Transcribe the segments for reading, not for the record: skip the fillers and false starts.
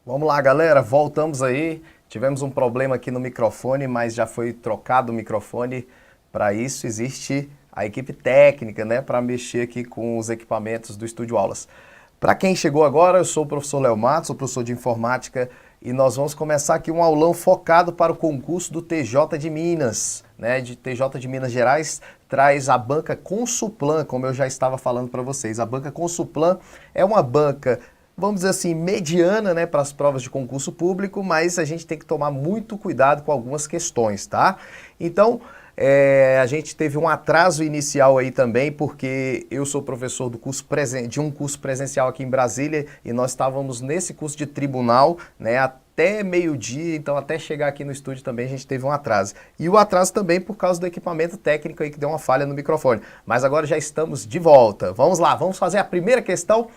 Vamos lá, galera, voltamos aí. Tivemos um problema aqui no microfone, mas já foi trocado o microfone. Para isso existe a equipe técnica, né, para mexer aqui com os equipamentos do Estúdio Aulas. Para quem chegou agora, eu sou o professor Léo Matos, sou professor de informática e nós vamos começar aqui um aulão focado para o concurso do TJ de Minas, né? De TJ de Minas Gerais traz a banca Consuplan, como eu já estava falando para vocês. A banca Consuplan é uma banca, vamos dizer assim, mediana, né, para as provas de concurso público, mas a gente tem que tomar muito cuidado com algumas questões, tá? Então, a gente teve um atraso inicial aí também, porque eu sou professor do curso de um curso presencial aqui em Brasília e nós estávamos nesse curso de tribunal, né, até meio-dia, então até chegar aqui no estúdio também a gente teve um atraso. E o atraso também por causa do equipamento técnico aí que deu uma falha no microfone. Mas agora já estamos de volta. Vamos lá, vamos fazer a primeira questão.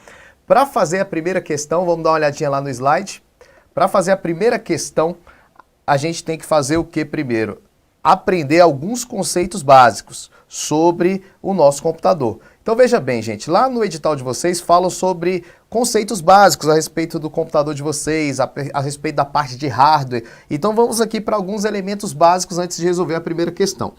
Para fazer a primeira questão, vamos dar uma olhadinha lá no slide. Para fazer a primeira questão, a gente tem que fazer o que primeiro? Aprender alguns conceitos básicos sobre o nosso computador. Então veja bem, gente, lá no edital de vocês falam sobre conceitos básicos a respeito do computador de vocês, a respeito da parte de hardware. Então vamos aqui para alguns elementos básicos antes de resolver a primeira questão.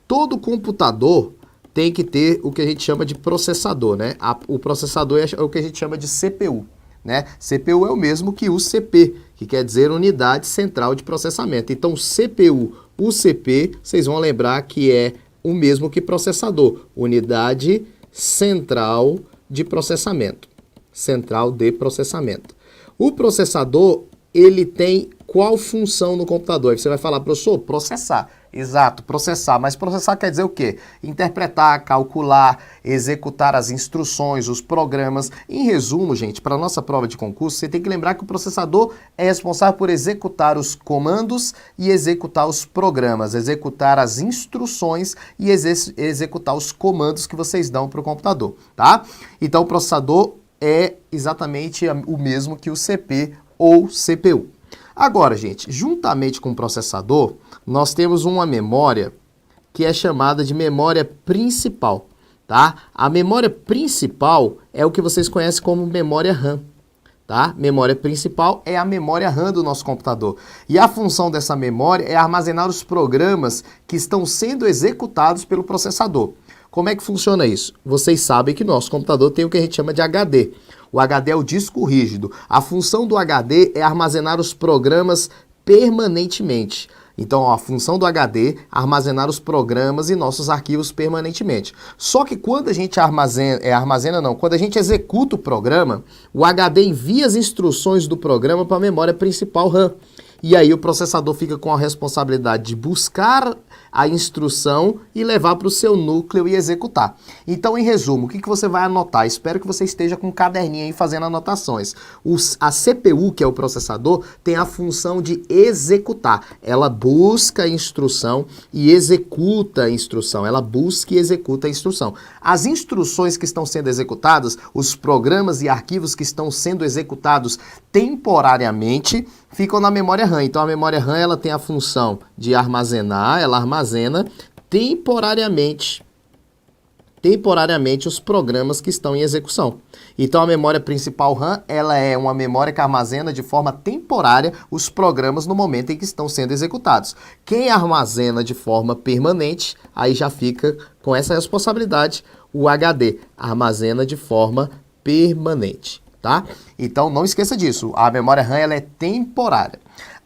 Todo computador tem que ter o que a gente chama de processador, né? O processador é o que a gente chama de CPU, né? CPU é o mesmo que o CP, que quer dizer Unidade Central de Processamento. Então, CPU, UCP, vocês vão lembrar que é o mesmo que processador, Unidade Central de Processamento. Central de Processamento. O processador, ele tem qual função no computador? Aí você vai falar, professor, processar. Exato, processar. Mas processar quer dizer o quê? Interpretar, calcular, executar as instruções, os programas. Em resumo, gente, para a nossa prova de concurso, você tem que lembrar que o processador é responsável por executar os comandos e executar os programas, executar as instruções e executar os comandos que vocês dão para o computador, tá? Então, o processador é exatamente o mesmo que o CP ou CPU. Agora, gente, juntamente com o processador, nós temos uma memória que é chamada de memória principal, tá? A memória principal é o que vocês conhecem como memória RAM, tá? Memória principal é a memória RAM do nosso computador. E a função dessa memória é armazenar os programas que estão sendo executados pelo processador. Como é que funciona isso? Vocês sabem que nosso computador tem o que a gente chama de HD. O HD é o disco rígido. A função do HD é armazenar os programas permanentemente. Então, a função do HD é armazenar os programas e nossos arquivos permanentemente. Só que quando a gente quando a gente executa o programa, o HD envia as instruções do programa para a memória principal RAM. E aí o processador fica com a responsabilidade de buscar a instrução e levar para o seu núcleo e executar. Então, em resumo, o que você vai anotar? Espero que você esteja com um caderninho aí fazendo anotações. A CPU, que é o processador, tem a função de executar. Ela busca a instrução e executa a instrução. Ela busca e executa a instrução. As instruções que estão sendo executadas, os programas e arquivos que estão sendo executados temporariamente, ficam na memória RAM. Então, a memória RAM ela tem a função de armazenar, ela armazena temporariamente os programas que estão em execução. Então, a memória principal RAM, ela é uma memória que armazena de forma temporária os programas no momento em que estão sendo executados. Quem armazena de forma permanente, aí já fica com essa responsabilidade, o HD armazena de forma permanente. Tá? Então, não esqueça disso, a memória RAM ela é temporária.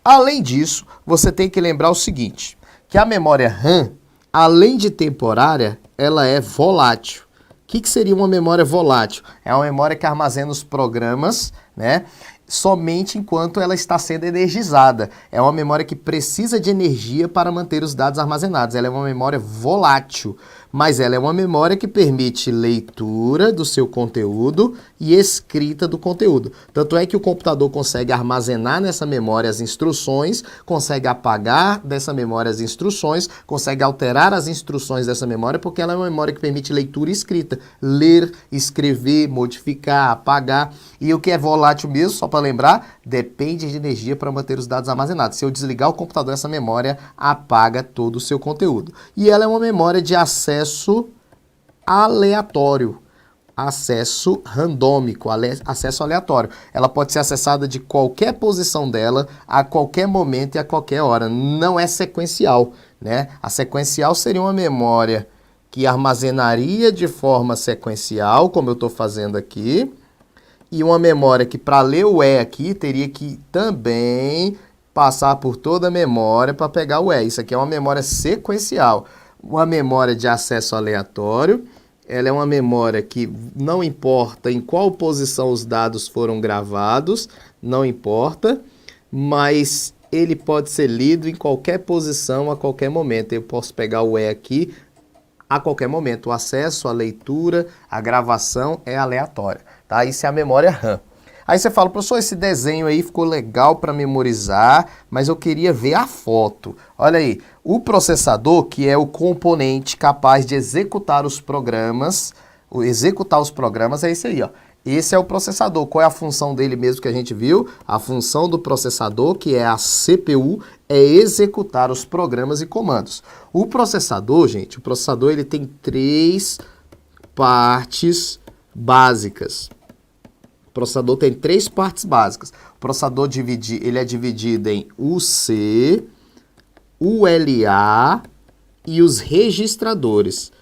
Além disso, você tem que lembrar o seguinte, que a memória RAM, além de temporária, ela é volátil. O que seria uma memória volátil? É uma memória que armazena os programas, né, somente enquanto ela está sendo energizada. É uma memória que precisa de energia para manter os dados armazenados. Ela é uma memória volátil, mas ela é uma memória que permite leitura do seu conteúdo e escrita do conteúdo. Tanto é que o computador consegue armazenar nessa memória as instruções, consegue apagar dessa memória as instruções, consegue alterar as instruções dessa memória, porque ela é uma memória que permite leitura e escrita. Ler, escrever, modificar, apagar. E o que é volátil mesmo, só para lembrar, depende de energia para manter os dados armazenados. Se eu desligar o computador, essa memória apaga todo o seu conteúdo. E ela é uma memória de acesso aleatório. acesso randômico, acesso aleatório. Ela pode ser acessada de qualquer posição dela, a qualquer momento e a qualquer hora. Não é sequencial, né? A sequencial seria uma memória que armazenaria de forma sequencial, como eu estou fazendo aqui, e uma memória que, para ler o E aqui, teria que também passar por toda a memória para pegar o E. Isso aqui é uma memória sequencial. Uma memória de acesso aleatório, ela é uma memória que não importa em qual posição os dados foram gravados, não importa, mas ele pode ser lido em qualquer posição, a qualquer momento. Eu posso pegar o E aqui a qualquer momento. O acesso, a leitura, a gravação é aleatória, tá? Isso é a memória RAM. Aí você fala, professor, esse desenho aí ficou legal para memorizar, mas eu queria ver a foto. Olha aí, o processador, que é o componente capaz de executar os programas, é esse aí, ó. Esse é o processador. Qual é a função dele mesmo que a gente viu? A função do processador, que é a CPU, é executar os programas e comandos. O processador, gente, ele tem 3 partes básicas. O processador tem 3 partes básicas. O processador ele é dividido em UC, ULA e os registradores.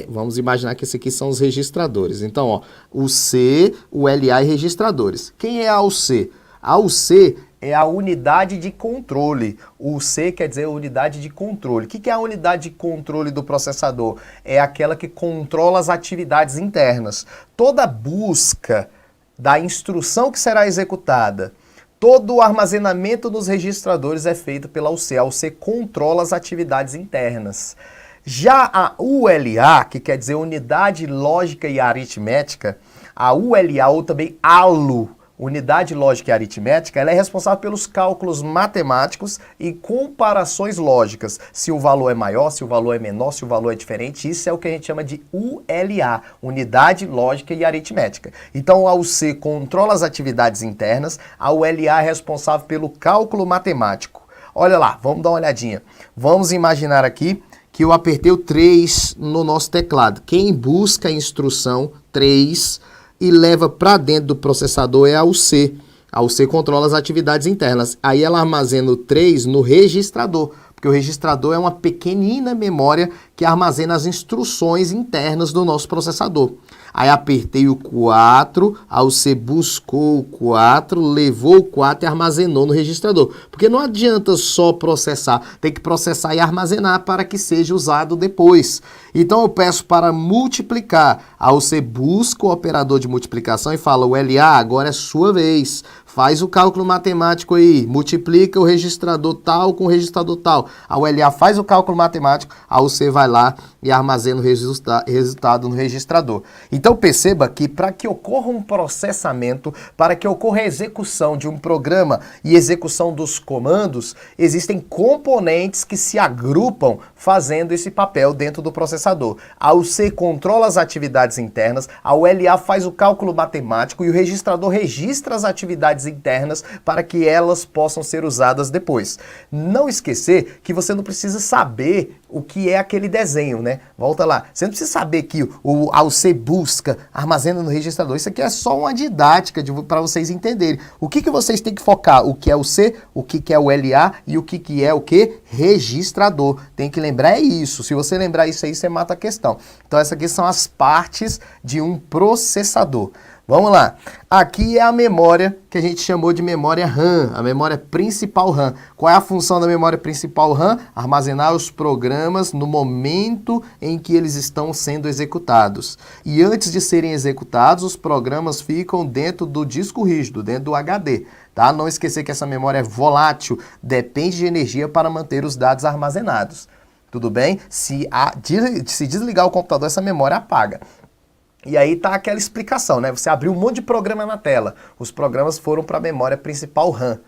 Vamos imaginar que esses aqui são os registradores. Então, ó, UC, ULA e registradores. Quem é a UC? A UC é a unidade de controle. O C quer dizer unidade de controle. O que é a unidade de controle do processador? É aquela que controla as atividades internas. Toda busca da instrução que será executada, todo o armazenamento dos registradores é feito pela UC. A UC controla as atividades internas. Já a ULA, que quer dizer unidade lógica e aritmética, a ULA, ou também ALU, unidade lógica e aritmética, ela é responsável pelos cálculos matemáticos e comparações lógicas. Se o valor é maior, se o valor é menor, se o valor é diferente, isso é o que a gente chama de ULA, unidade lógica e aritmética. Então a UC controla as atividades internas, a ULA é responsável pelo cálculo matemático. Olha lá, vamos dar uma olhadinha. Vamos imaginar aqui que eu apertei o 3 no nosso teclado. Quem busca a instrução 3 e leva para dentro do processador é a UC. A UC controla as atividades internas. Aí ela armazena o 3 no registrador, porque o registrador é uma pequenina memória que armazena as instruções internas do nosso processador. Aí apertei o 4, a UC buscou o 4, levou o 4 e armazenou no registrador. Porque não adianta só processar, tem que processar e armazenar para que seja usado depois. Então eu peço para multiplicar. A UC busca o operador de multiplicação e fala, o LA, agora é sua vez. Faz o cálculo matemático aí, multiplica o registrador tal com o registrador tal. A ULA faz o cálculo matemático, a UC vai lá e armazena o resultado no registrador. Então perceba que para que ocorra um processamento, para que ocorra a execução de um programa e execução dos comandos, existem componentes que se agrupam fazendo esse papel dentro do processador. A UC controla as atividades internas, a ULA faz o cálculo matemático e o registrador registra as atividades internas para que elas possam ser usadas depois. Não esquecer que você não precisa saber o que é aquele desenho, né? Volta lá. Você não precisa saber que a UC busca, armazena no registrador. Isso aqui é só uma didática para vocês entenderem. O que vocês têm que focar? O que é o C, o que é o LA e o que é o que? Registrador. Tem que lembrar isso. Se você lembrar isso aí, você mata a questão. Então essas aqui são as partes de um processador. Vamos lá. Aqui é a memória que a gente chamou de memória RAM, a memória principal RAM. Qual é a função da memória principal RAM? Armazenar os programas no momento em que eles estão sendo executados. E antes de serem executados, os programas ficam dentro do disco rígido, dentro do HD. Tá? Não esquecer que essa memória é volátil, depende de energia para manter os dados armazenados. Tudo bem? Se desligar o computador, essa memória apaga. E aí tá aquela explicação, né? Você abriu um monte de programa na tela. Os programas foram para a memória principal RAM.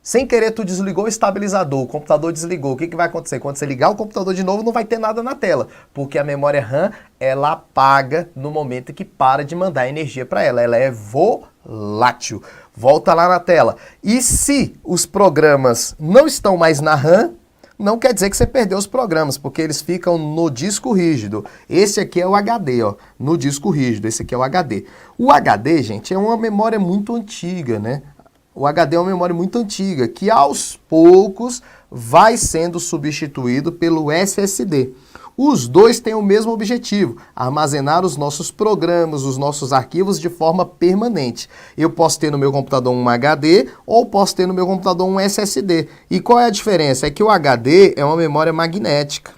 Sem querer, tu desligou o estabilizador, o computador desligou. O que vai acontecer? Quando você ligar o computador de novo, não vai ter nada na tela. Porque a memória RAM, ela apaga no momento que para de mandar energia para ela. Ela é volátil. Volta lá na tela. E se os programas não estão mais na RAM, não quer dizer que você perdeu os programas, porque eles ficam no disco rígido. Esse aqui é o HD, ó, no disco rígido, esse aqui é o HD. O HD, gente, é uma memória muito antiga, né? O HD é uma memória muito antiga, que aos poucos vai sendo substituído pelo SSD. Os dois têm o mesmo objetivo, armazenar os nossos programas, os nossos arquivos de forma permanente. Eu posso ter no meu computador um HD ou posso ter no meu computador um SSD. E qual é a diferença? É que o HD é uma memória magnética,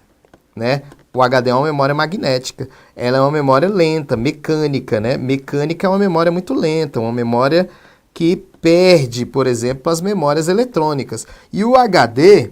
né? O HD é uma memória magnética. Ela é uma memória lenta, mecânica, né? Mecânica é uma memória muito lenta, uma memória que perde, por exemplo, as memórias eletrônicas. E o HD,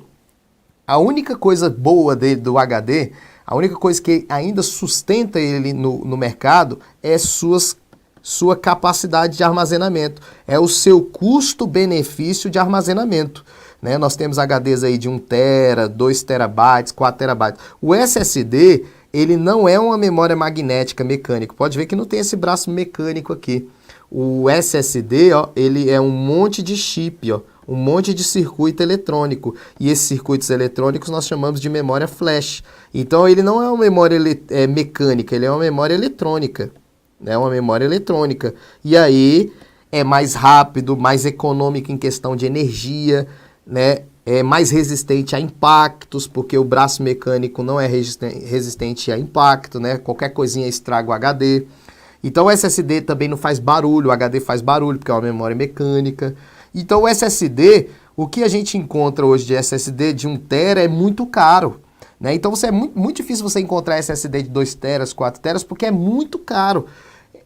a única coisa boa do HD, a única coisa que ainda sustenta ele no mercado é sua capacidade de armazenamento. É o seu custo-benefício de armazenamento. Né? Nós temos HDs aí de 1 TB, 2 TB, 4 TB. O SSD, ele não é uma memória magnética mecânica. Pode ver que não tem esse braço mecânico aqui. O SSD, ó, ele é um monte de chip, ó, um monte de circuito eletrônico. E esses circuitos eletrônicos nós chamamos de memória flash. Então ele não é uma memória mecânica, ele é uma memória eletrônica. É uma memória eletrônica. E aí é mais rápido, mais econômico em questão de energia, né? É mais resistente a impactos, porque o braço mecânico não é resistente a impacto, né? Qualquer coisinha estraga o HD. Então o SSD também não faz barulho, o HD faz barulho, porque é uma memória mecânica. Então o SSD, o que a gente encontra hoje de SSD de 1 TB é muito caro. Né? Então é muito difícil você encontrar SSD de 2 TB, 4 TB, porque é muito caro.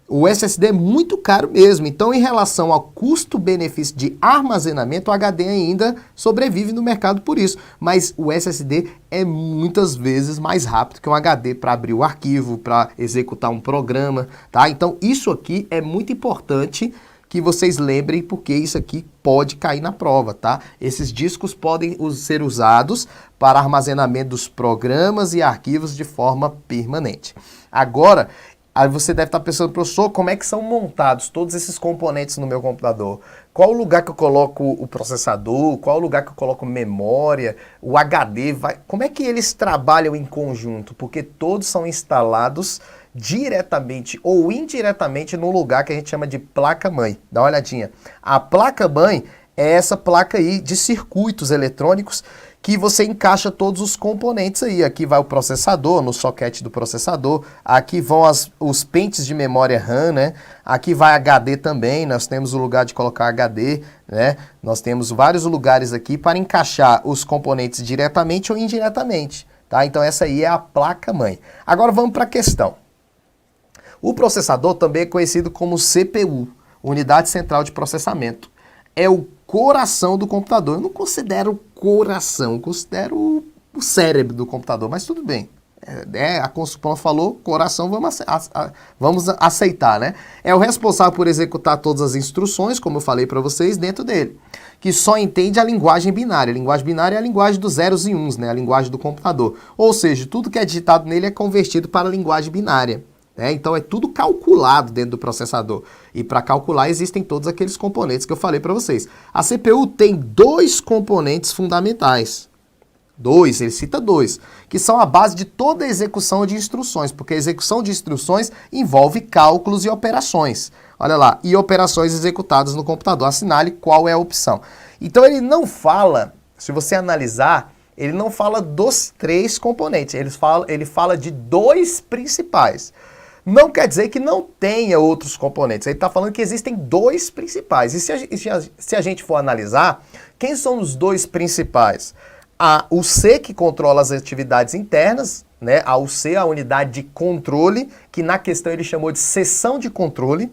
O SSD é muito caro mesmo. Então, em relação ao custo-benefício de armazenamento, o HD ainda sobrevive no mercado por isso. Mas o SSD é muitas vezes mais rápido que um HD para abrir o arquivo, para executar um programa, tá? Então, isso aqui é muito importante que vocês lembrem, porque isso aqui pode cair na prova, tá? Esses discos podem ser usados para armazenamento dos programas e arquivos de forma permanente. Agora, aí você deve estar pensando, professor, como é que são montados todos esses componentes no meu computador? Qual o lugar que eu coloco o processador? Qual o lugar que eu coloco memória? O HD? Como é que eles trabalham em conjunto? Porque todos são instalados diretamente ou indiretamente no lugar que a gente chama de placa-mãe. Dá uma olhadinha. A placa-mãe é essa placa aí de circuitos eletrônicos que você encaixa todos os componentes aí. Aqui vai o processador, no soquete do processador. Aqui vão os pentes de memória RAM, né? Aqui vai HD também, nós temos o lugar de colocar HD, né? Nós temos vários lugares aqui para encaixar os componentes diretamente ou indiretamente, tá? Então essa aí é a placa-mãe. Agora vamos para a questão. O processador também é conhecido como CPU, Unidade Central de Processamento. É o coração do computador. Eu não considero o coração, eu considero o cérebro do computador, mas tudo bem. A Consulpan falou, coração, vamos aceitar, né? É o responsável por executar todas as instruções, como eu falei para vocês, dentro dele, que só entende a linguagem binária. A linguagem binária é a linguagem dos zeros e uns, né? A linguagem do computador. Ou seja, tudo que é digitado nele é convertido para a linguagem binária. Então é tudo calculado dentro do processador. E para calcular existem todos aqueles componentes que eu falei para vocês. A CPU tem 2 componentes fundamentais. Ele cita 2, que são a base de toda a execução de instruções, porque a execução de instruções envolve cálculos e operações. Olha lá, e operações executadas no computador. Assinale qual é a opção. Então ele não fala, se você analisar, ele não fala dos 3 componentes, ele fala de 2 principais. Não quer dizer que não tenha outros componentes. Ele está falando que existem 2 principais. E se a gente for analisar, quem são os 2 principais? O C, que controla as atividades internas, né? A UC, a unidade de controle, que na questão ele chamou de seção de controle.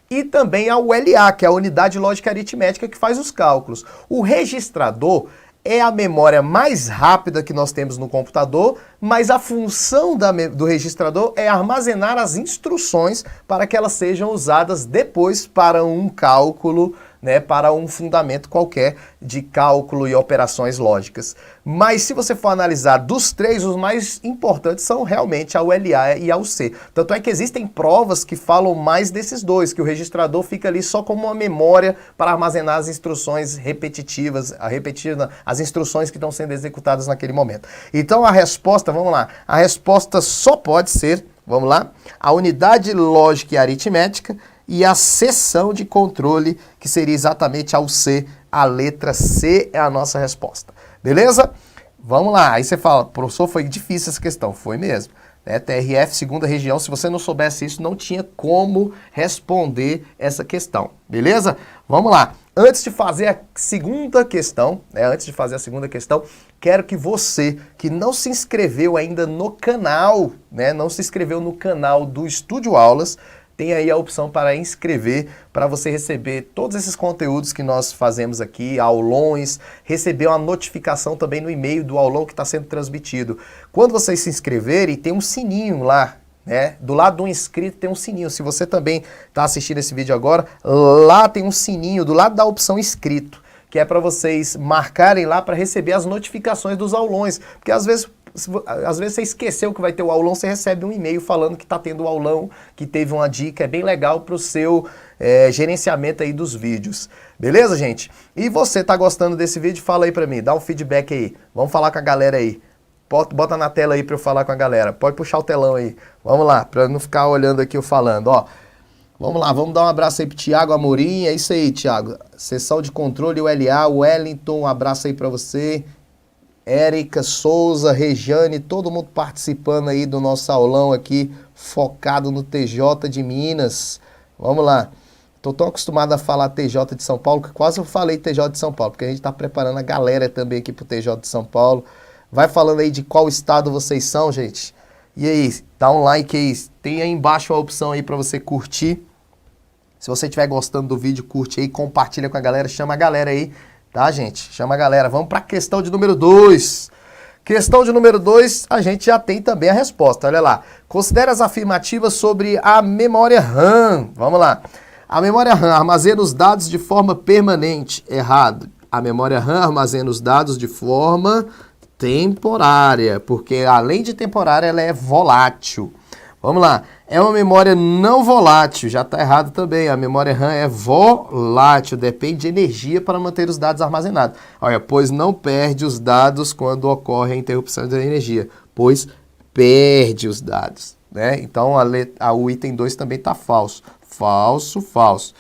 E também a ULA, que é a unidade de lógica aritmética, que faz os cálculos. O registrador é a memória mais rápida que nós temos no computador, mas a função do registrador é armazenar as instruções para que elas sejam usadas depois para um cálculo né, para um fundamento qualquer de cálculo e operações lógicas. Mas se você for analisar dos três, os mais importantes são realmente a ULA e a UC. Tanto é que existem provas que falam mais desses dois, que o registrador fica ali só como uma memória para armazenar as instruções repetitivas, as instruções que estão sendo executadas naquele momento. Então a resposta, vamos lá, a resposta só pode ser, vamos lá, a unidade lógica e aritmética e a seção de controle, que seria exatamente a UC, a letra C é a nossa resposta. Beleza? Vamos lá. Aí você fala, professor, foi difícil essa questão. Foi mesmo. Né? TRF, segunda região, se você não soubesse isso, não tinha como responder essa questão. Beleza? Vamos lá. Antes de fazer a segunda questão, quero que você, que não se inscreveu ainda no canal, né, não se inscreveu no canal do Estúdio Aulas, tem aí a opção para inscrever, para você receber todos esses conteúdos que nós fazemos aqui, aulões, receber uma notificação também no e-mail do aulão que está sendo transmitido. Quando vocês se inscreverem, tem um sininho lá, né? Do lado do inscrito tem um sininho. Se você também está assistindo esse vídeo agora, lá tem um sininho do lado da opção inscrito, que é para vocês marcarem lá para receber as notificações dos aulões, porque às vezes você esqueceu que vai ter o aulão, você recebe um e-mail falando que está tendo o aulão, que teve uma dica, é bem legal para o seu gerenciamento aí dos vídeos. Beleza, gente? E você tá gostando desse vídeo? Fala aí para mim, dá um feedback aí. Vamos falar com a galera aí. Bota na tela aí para eu falar com a galera. Pode puxar o telão aí. Vamos lá, para não ficar olhando aqui eu falando, ó. Vamos lá, vamos dar um abraço aí pro Thiago Amorim. É isso aí, Thiago. Sessão de controle, ULA, Wellington, um abraço aí para você. Érica, Souza, Rejane, todo mundo participando aí do nosso aulão aqui, focado no TJ de Minas. Vamos lá. Tô tão acostumado a falar TJ de São Paulo, que quase eu falei TJ de São Paulo, porque a gente tá preparando a galera também aqui pro TJ de São Paulo. Vai falando aí de qual estado vocês são, gente. E aí, dá um like aí. Tem aí embaixo a opção aí para você curtir. Se você estiver gostando do vídeo, curte aí, compartilha com a galera, chama a galera aí. Tá, gente? Chama a galera. Vamos para a questão de número 2. Questão de número 2, a gente já tem também a resposta. Olha lá. Considere as afirmativas sobre a memória RAM. Vamos lá. A memória RAM armazena os dados de forma permanente. Errado. A memória RAM armazena os dados de forma temporária, porque além de temporária, ela é volátil. Vamos lá. É uma memória não volátil, já está errado também. A memória RAM é volátil, depende de energia para manter os dados armazenados. Olha, pois não perde os dados quando ocorre a interrupção da energia, pois perde os dados, né? Então o item 2 também está falso. Falso, falso.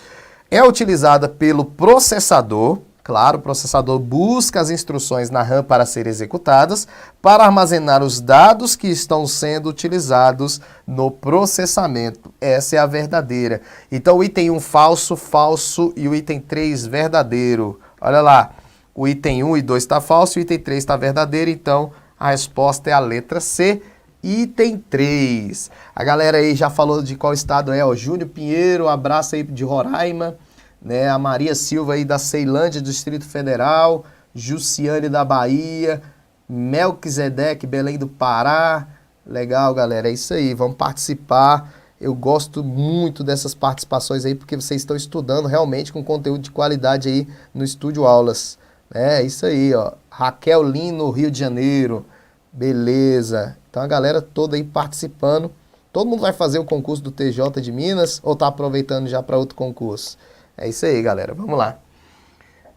É utilizada pelo processador. Claro, o processador busca as instruções na RAM para serem executadas, para armazenar os dados que estão sendo utilizados no processamento. Essa é a verdadeira. Então, o item 1 falso, falso e o item 3 verdadeiro. Olha lá, o item 1 e 2 está falso, o item 3 está verdadeiro, então a resposta é a letra C. Item 3. A galera aí já falou de qual estado é, ó. Júnior Pinheiro, um abraço aí de Roraima. Né, a Maria Silva aí da Ceilândia, do Distrito Federal, Jussiane da Bahia, Melquisedeque, Belém do Pará. Legal, galera, é isso aí, vamos participar. Eu gosto muito dessas participações aí, porque vocês estão estudando realmente com conteúdo de qualidade aí no Estúdio Aulas. É isso aí, ó. Raquel Lino, Rio de Janeiro. Beleza. Então a galera toda aí participando. Todo mundo vai fazer o concurso do TJ de Minas ou tá aproveitando já para outro concurso? É isso aí, galera. Vamos lá.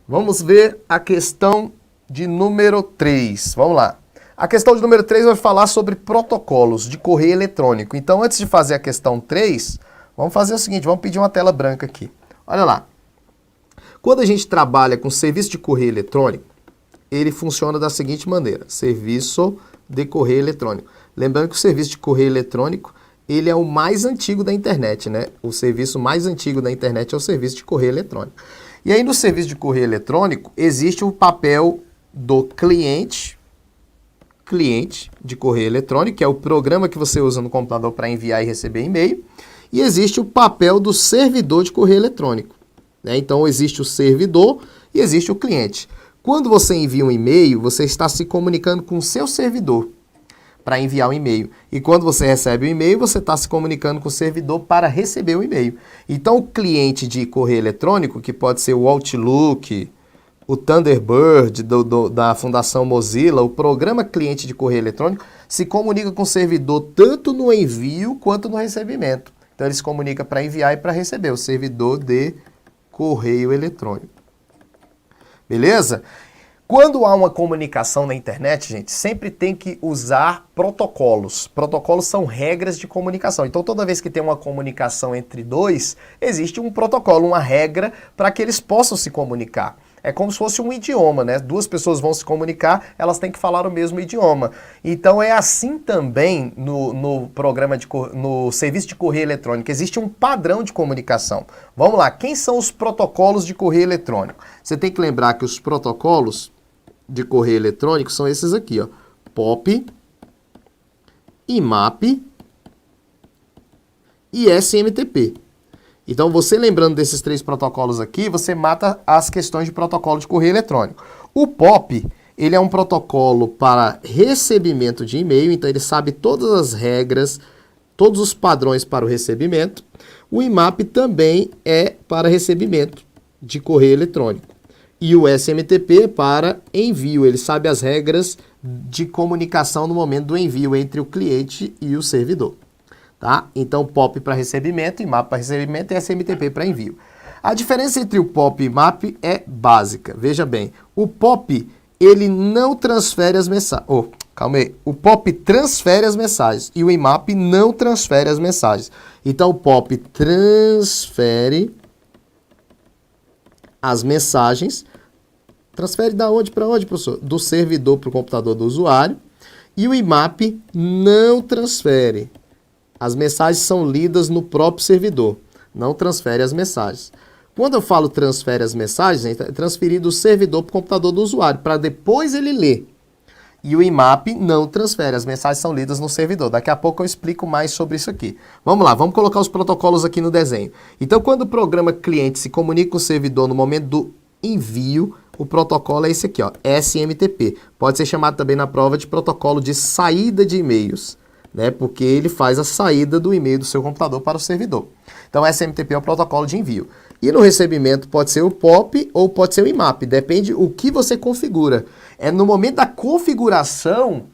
Vamos ver a questão de número 3. Vamos lá. A questão de número 3 vai falar sobre protocolos de correio eletrônico. Então, antes de fazer a questão 3, vamos fazer o seguinte, vamos pedir uma tela branca aqui. Olha lá. Quando a gente trabalha com serviço de correio eletrônico, ele funciona da seguinte maneira. Serviço de correio eletrônico. Lembrando que o serviço de correio eletrônico ele é o mais antigo da internet, né? O serviço mais antigo da internet é o serviço de correio eletrônico. E aí no serviço de correio eletrônico existe o papel do cliente de correio eletrônico, que é o programa que você usa no computador para enviar e receber e-mail, e existe o papel do servidor de correio eletrônico, né? Então existe o servidor e existe o cliente. Quando você envia um e-mail, você está se comunicando com o seu servidor. para enviar um e-mail. E quando você recebe o e-mail, você está se comunicando com o servidor para receber o e-mail. Então, o cliente de correio eletrônico, que pode ser o Outlook, o Thunderbird da Fundação Mozilla, o programa cliente de correio eletrônico, se comunica com o servidor tanto no envio quanto no recebimento. Então, ele se comunica para enviar e para receber, o servidor de correio eletrônico. Beleza? Quando há uma comunicação na internet, gente, sempre tem que usar protocolos. Protocolos são regras de comunicação. Então, toda vez que tem uma comunicação entre dois, existe um protocolo, uma regra para que eles possam se comunicar. É como se fosse um idioma, né? Duas pessoas vão se comunicar, elas têm que falar o mesmo idioma. Então, é assim também no serviço de correio eletrônico. Existe um padrão de comunicação. Vamos lá, quem são os protocolos de correio eletrônico? Você tem que lembrar que os protocolos de correio eletrônico são esses aqui, ó. POP, IMAP e SMTP. Então, você lembrando desses três protocolos aqui, você mata as questões de protocolo de correio eletrônico. O POP, ele é um protocolo para recebimento de e-mail, então ele sabe todas as regras, todos os padrões para o recebimento. O IMAP também é para recebimento de correio eletrônico. E o SMTP para envio, ele sabe as regras de comunicação no momento do envio entre o cliente e o servidor. Tá? Então, POP para recebimento, IMAP para recebimento e SMTP para envio. A diferença entre o POP e IMAP é básica. Veja bem, o POP, ele não transfere as mensagens. Calma aí. O POP transfere as mensagens e o IMAP não transfere as mensagens. Então, o POP transfere as mensagens. Transfere da onde para onde, professor? Do servidor para o computador do usuário. E o IMAP não transfere. As mensagens são lidas no próprio servidor. Não transfere as mensagens. Quando eu falo transfere as mensagens, é transferir do servidor para o computador do usuário, para depois ele ler. E o IMAP não transfere. As mensagens são lidas no servidor. Daqui a pouco eu explico mais sobre isso aqui. Vamos lá, vamos colocar os protocolos aqui no desenho. Então, quando o programa cliente se comunica com o servidor no momento do envio, o protocolo é esse aqui, ó, SMTP. Pode ser chamado também na prova de protocolo de saída de e-mails, né? Porque ele faz a saída do e-mail do seu computador para o servidor. Então, SMTP é o protocolo de envio. E no recebimento pode ser o POP ou pode ser o IMAP, depende o que você configura. É no momento da configuração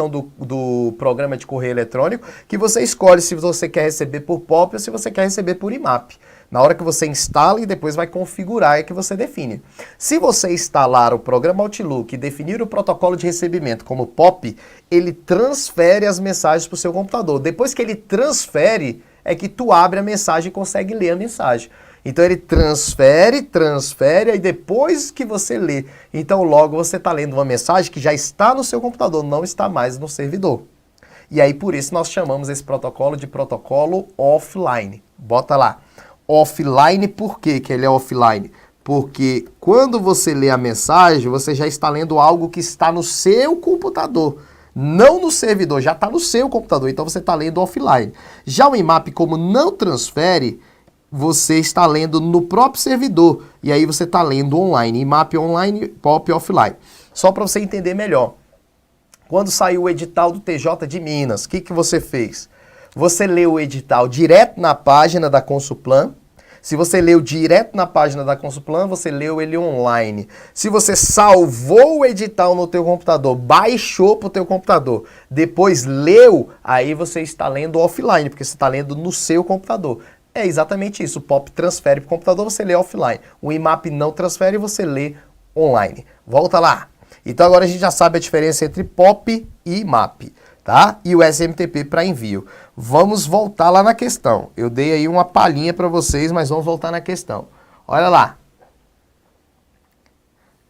do programa de correio eletrônico que você escolhe se você quer receber por POP ou se você quer receber por IMAP. Na hora que você instala e depois vai configurar é que você define. Se você instalar o programa Outlook e definir o protocolo de recebimento como POP, ele transfere as mensagens para o seu computador. Depois que ele transfere, é que tu abre a mensagem e consegue ler a mensagem. Então ele transfere, aí depois que você lê. Então logo você está lendo uma mensagem que já está no seu computador, não está mais no servidor. E aí por isso nós chamamos esse protocolo de protocolo offline. Bota lá. Offline, por quê que ele é offline? Porque quando você lê a mensagem, você já está lendo algo que está no seu computador. Não no servidor, já está no seu computador, então você está lendo offline. Já o IMAP, como não transfere, você está lendo no próprio servidor, e aí você está lendo online. IMAP online, POP offline. Só para você entender melhor. Quando saiu o edital do TJ de Minas, o que você fez? Você leu o edital direto na página da Consulplan. Se você leu direto na página da Consulplan, você leu ele online. Se você salvou o edital no teu computador, baixou para o teu computador, depois leu, aí você está lendo offline, porque você está lendo no seu computador. É exatamente isso. O POP transfere para o computador, você lê offline. O IMAP não transfere, você lê online. Volta lá. Então agora a gente já sabe a diferença entre POP e IMAP, tá? E o SMTP para envio. Vamos voltar lá na questão. Eu dei aí uma palhinha para vocês, mas vamos voltar na questão. Olha lá.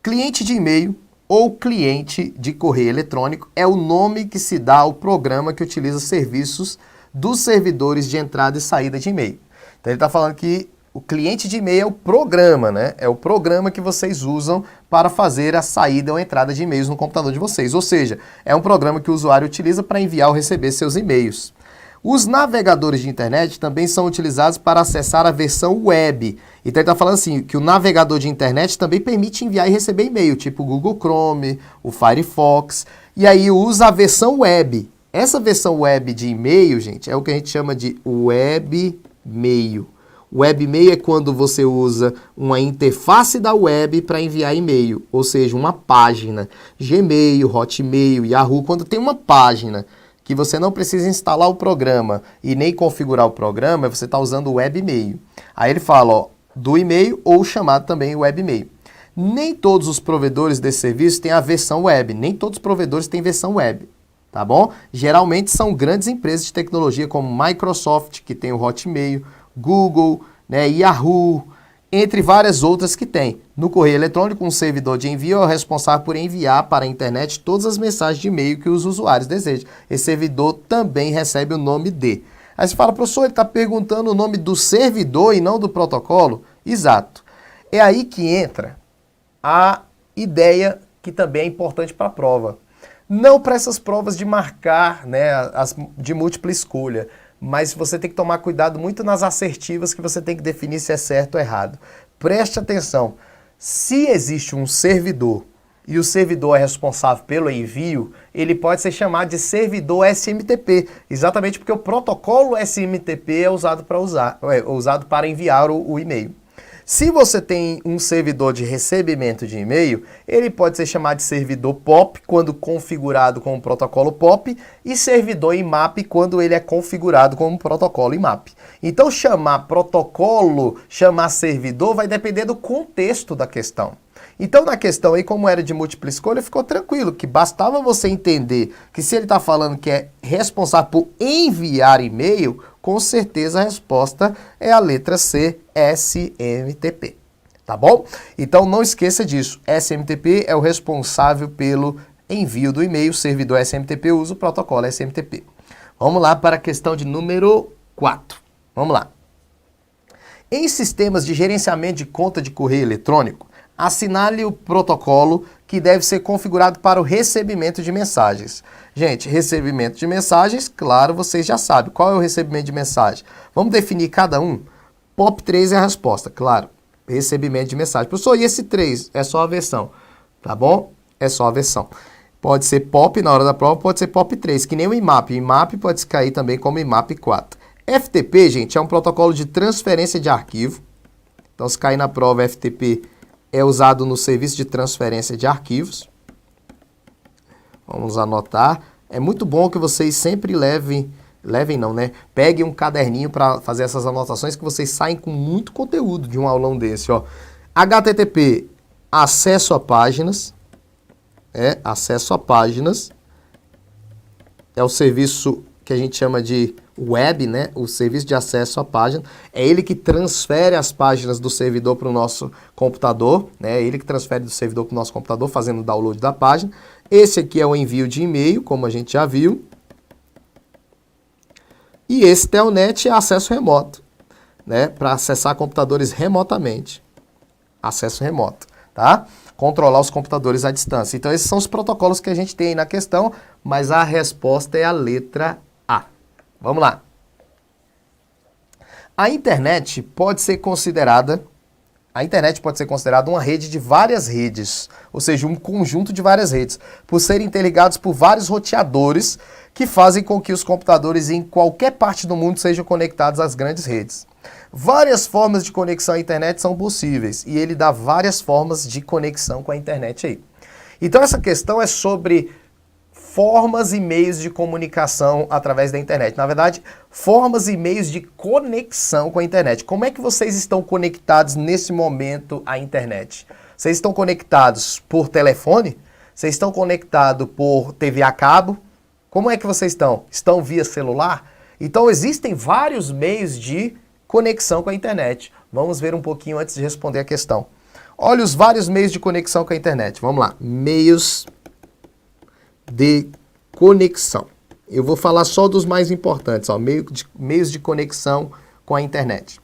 Cliente de e-mail ou cliente de correio eletrônico é o nome que se dá ao programa que utiliza serviços dos servidores de entrada e saída de e-mail. Então ele está falando que o cliente de e-mail é o programa, né? É o programa que vocês usam para fazer a saída ou entrada de e-mails no computador de vocês. Ou seja, é um programa que o usuário utiliza para enviar ou receber seus e-mails. Os navegadores de internet também são utilizados para acessar a versão web. Então ele está falando assim, que o navegador de internet também permite enviar e receber e-mail, tipo o Google Chrome, o Firefox, e aí usa a versão web. Essa versão web de e-mail, gente, é o que a gente chama de webmail. Webmail é quando você usa uma interface da web para enviar e-mail, ou seja, uma página. Gmail, Hotmail, Yahoo, quando tem uma página que você não precisa instalar o programa e nem configurar o programa, você está usando o webmail. Aí ele fala, ó, do e-mail ou chamado também webmail. Nem todos os provedores desse serviço têm a versão web, nem todos os provedores têm versão web, tá bom? Geralmente são grandes empresas de tecnologia como Microsoft, que tem o Hotmail, Google, né, Yahoo, entre várias outras que tem. No correio eletrônico, um servidor de envio é o responsável por enviar para a internet todas as mensagens de e-mail que os usuários desejam. Esse servidor também recebe o nome de. Aí você fala, professor, ele está perguntando o nome do servidor e não do protocolo? Exato. É aí que entra a ideia que também é importante para a prova. Não para essas provas de marcar, né, as de múltipla escolha, mas você tem que tomar cuidado muito nas assertivas que você tem que definir se é certo ou errado. Preste atenção, se existe um servidor e o servidor é responsável pelo envio, ele pode ser chamado de servidor SMTP, exatamente porque o protocolo SMTP é usado para enviar o e-mail. Se você tem um servidor de recebimento de e-mail, ele pode ser chamado de servidor POP, quando configurado com o protocolo POP, e servidor IMAP, quando ele é configurado com o protocolo IMAP. Então, chamar protocolo, chamar servidor, vai depender do contexto da questão. Então, na questão aí, como era de múltipla escolha, ficou tranquilo, que bastava você entender que se ele está falando que é responsável por enviar e-mail, com certeza a resposta é a letra C, SMTP. Tá bom? Então, não esqueça disso. SMTP é o responsável pelo envio do e-mail, o servidor SMTP usa o protocolo SMTP. Vamos lá para a questão de número 4. Vamos lá. Em sistemas de gerenciamento de conta de correio eletrônico, assinale o protocolo que deve ser configurado para o recebimento de mensagens. Gente, recebimento de mensagens, claro, vocês já sabem. Qual é o recebimento de mensagem? Vamos definir cada um? POP3 é a resposta, claro. Recebimento de mensagem. Professor, e esse 3? É só a versão, tá bom? É só a versão. Pode ser POP na hora da prova, pode ser POP3, que nem o IMAP. O IMAP pode cair também como IMAP 4. FTP, gente, é um protocolo de transferência de arquivo. Então, se cair na prova, FTP é usado no serviço de transferência de arquivos. Vamos anotar. É muito bom que vocês sempre peguem um caderninho para fazer essas anotações, que vocês saem com muito conteúdo de um aulão desse, ó. HTTP, acesso a páginas. Acesso a páginas. É o serviço que a gente chama de web, né? O serviço de acesso à página. É ele que transfere as páginas do servidor para o nosso computador, né? É ele que transfere do servidor para o nosso computador, fazendo o download da página. Esse aqui é o envio de e-mail, como a gente já viu. E esse Telnet é acesso remoto, né? Para acessar computadores remotamente. Acesso remoto, tá? Controlar os computadores à distância. Então, esses são os protocolos que a gente tem aí na questão, mas a resposta é a letra A. Vamos lá. A internet pode ser considerada uma rede de várias redes, ou seja, um conjunto de várias redes, por serem interligados por vários roteadores que fazem com que os computadores em qualquer parte do mundo sejam conectados às grandes redes. Várias formas de conexão à internet são possíveis e ele dá várias formas de conexão com a internet aí. Então essa questão é sobre formas e meios de comunicação através da internet. Na verdade, formas e meios de conexão com a internet. Como é que vocês estão conectados nesse momento à internet? Vocês estão conectados por telefone? Vocês estão conectados por TV a cabo? Como é que vocês estão? Estão via celular? Então existem vários meios de conexão com a internet. Vamos ver um pouquinho antes de responder a questão. Olha os vários meios de conexão com a internet. Vamos lá. Meios de conexão. Eu vou falar só dos mais importantes, ó, meios de conexão com a internet.